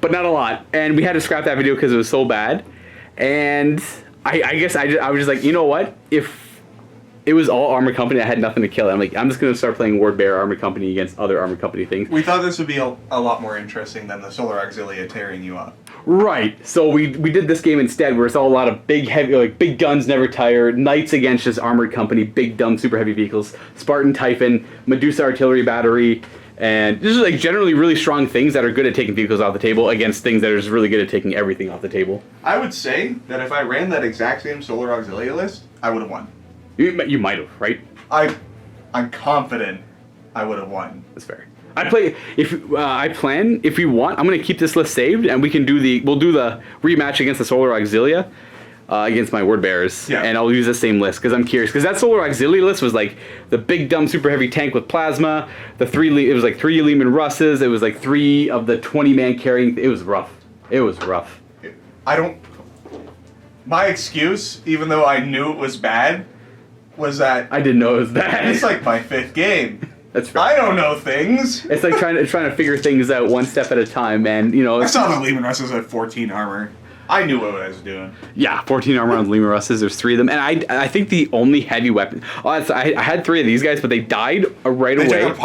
but not a lot, and we had to scrap that video because it was so bad, and I guess I was just like, you know what? If it was all Armored Company, I had nothing to kill. I'm like, I'm just going to start playing Word Bearer Armored Company against other Armored Company things. We thought this would be a lot more interesting than the Solar Auxilia tearing you up. Right. So we did this game instead, where it's all a lot of big, heavy, like big guns never tire, Knights against just Armored Company, big, dumb, super heavy vehicles, Spartan Typhon, Medusa Artillery Battery, and just like generally really strong things that are good at taking vehicles off the table against things that are just really good at taking everything off the table. I would say that if I ran that exact same Solar Auxilia list, I would have won. You might have, right? I'm confident I would have won. That's fair. I plan if we want. I'm gonna keep this list saved, and we'll do the rematch against the Solar Auxilia against my Word Bearers, and I'll use the same list because I'm curious. Because that Solar Auxilia list was like the big dumb super heavy tank with plasma. It was like 3 Lehman Russes. It was like 3 of the 20-man carrying. It was rough. My excuse, even though I knew it was bad, was that I didn't know it was bad. It's like my 5th game. That's fair. I don't know things. It's like trying to figure things out one step at a time, and I saw the Lehman Russes at 14 armor. I knew what I was doing. Yeah, 14 armor on Lehman Russes. There's 3 of them, and I think the only heavy weapon. I had 3 of these guys, but they died right away. They took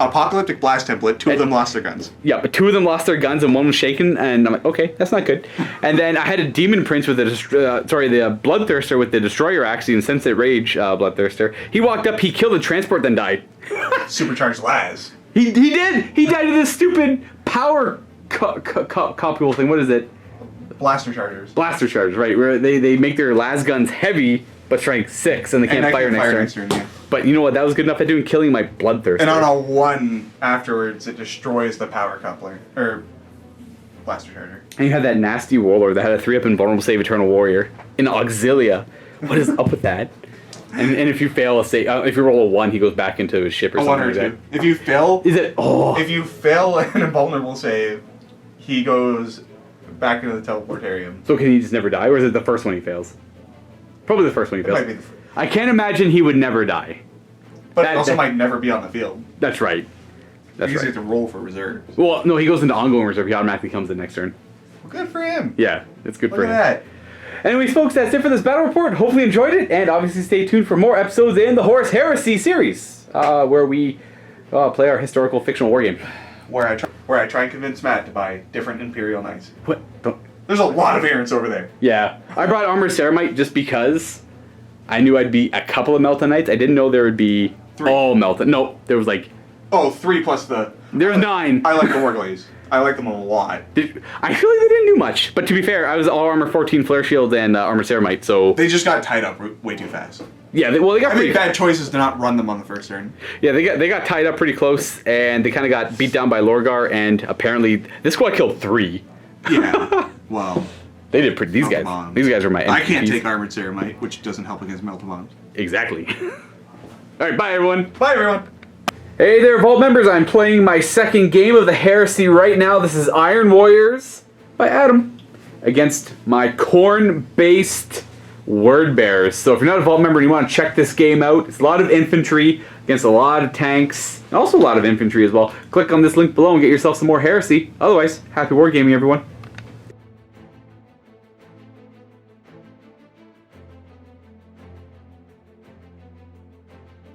Apocalyptic Blast template. Two of them lost their guns. Yeah, but 2 of them lost their guns and 1 was shaken, and I'm like, okay, that's not good. And then I had a Demon Prince with the Bloodthirster with the Destroyer Axe and Sensate Rage Bloodthirster. He walked up, he killed the transport, then died. Supercharged Laz. He did! He died to this stupid power copule thing. What is it? Blaster Chargers. Blaster Chargers, right, where they make their las guns heavy, but strength 6, and they can't fire next turn. Yeah. But you know what? That was good enough at doing killing my Bloodthirster. And on a 1 afterwards, it destroys the power coupler. Or Blaster Charger. And you had that nasty Warlord that had a 3-up Invulnerable Save Eternal Warrior in Auxilia. What is up with that? And if you fail a save, if you roll a 1, he goes back into his ship or something like that. If you fail... Is it... Oh. If you fail an invulnerable save, he goes back into the teleportarium. So can he just never die? Or is it the first one he fails? Probably the first one he fails. It might be the I can't imagine he would never die. But it also might never be on the field. That's right. That's Because right. you have to roll for reserves. Well, no, he goes into ongoing reserve. He automatically comes the next turn. Well, good for him. Yeah, it's good for him. Look at that. Anyways, folks, that's it for this battle report. Hopefully you enjoyed it, and obviously stay tuned for more episodes in the Horus Heresy series, where we play our historical fictional wargame. Where I try and convince Matt to buy different Imperial Knights. What? Don't... There's a lot of variants over there. Yeah, I brought Armored Ceramite just because I knew I'd be a couple of Melta Knights. I didn't know there would be 3. all Melta. No, there was like... Oh, 3 plus the... There's 9. I like the Warglaze. I like them a lot. I feel like they didn't do much. But to be fair, I was all Armor 14 Flare Shield and Armored Ceramite, so... They just got tied up way too fast. Yeah, they got I pretty... made bad choices to not run them on the first turn. Yeah, they got tied up pretty close, and they kind of got beat down by Lorgar, and apparently this squad killed 3. Yeah, well... They did pretty... These guys. Bombs. These guys are my MVPs. I can't take Armored Ceramite, which doesn't help against Melta Bombs. Exactly. Alright, bye everyone. Bye, everyone. Hey there, Vault members. I'm playing my second game of the Heresy right now. This is Iron Warriors by Adam against my Khorne-based Word Bearers. So if you're not a Vault member and you want to check this game out, it's a lot of infantry against a lot of tanks, and also a lot of infantry as well. Click on this link below and get yourself some more Heresy. Otherwise, happy wargaming, everyone.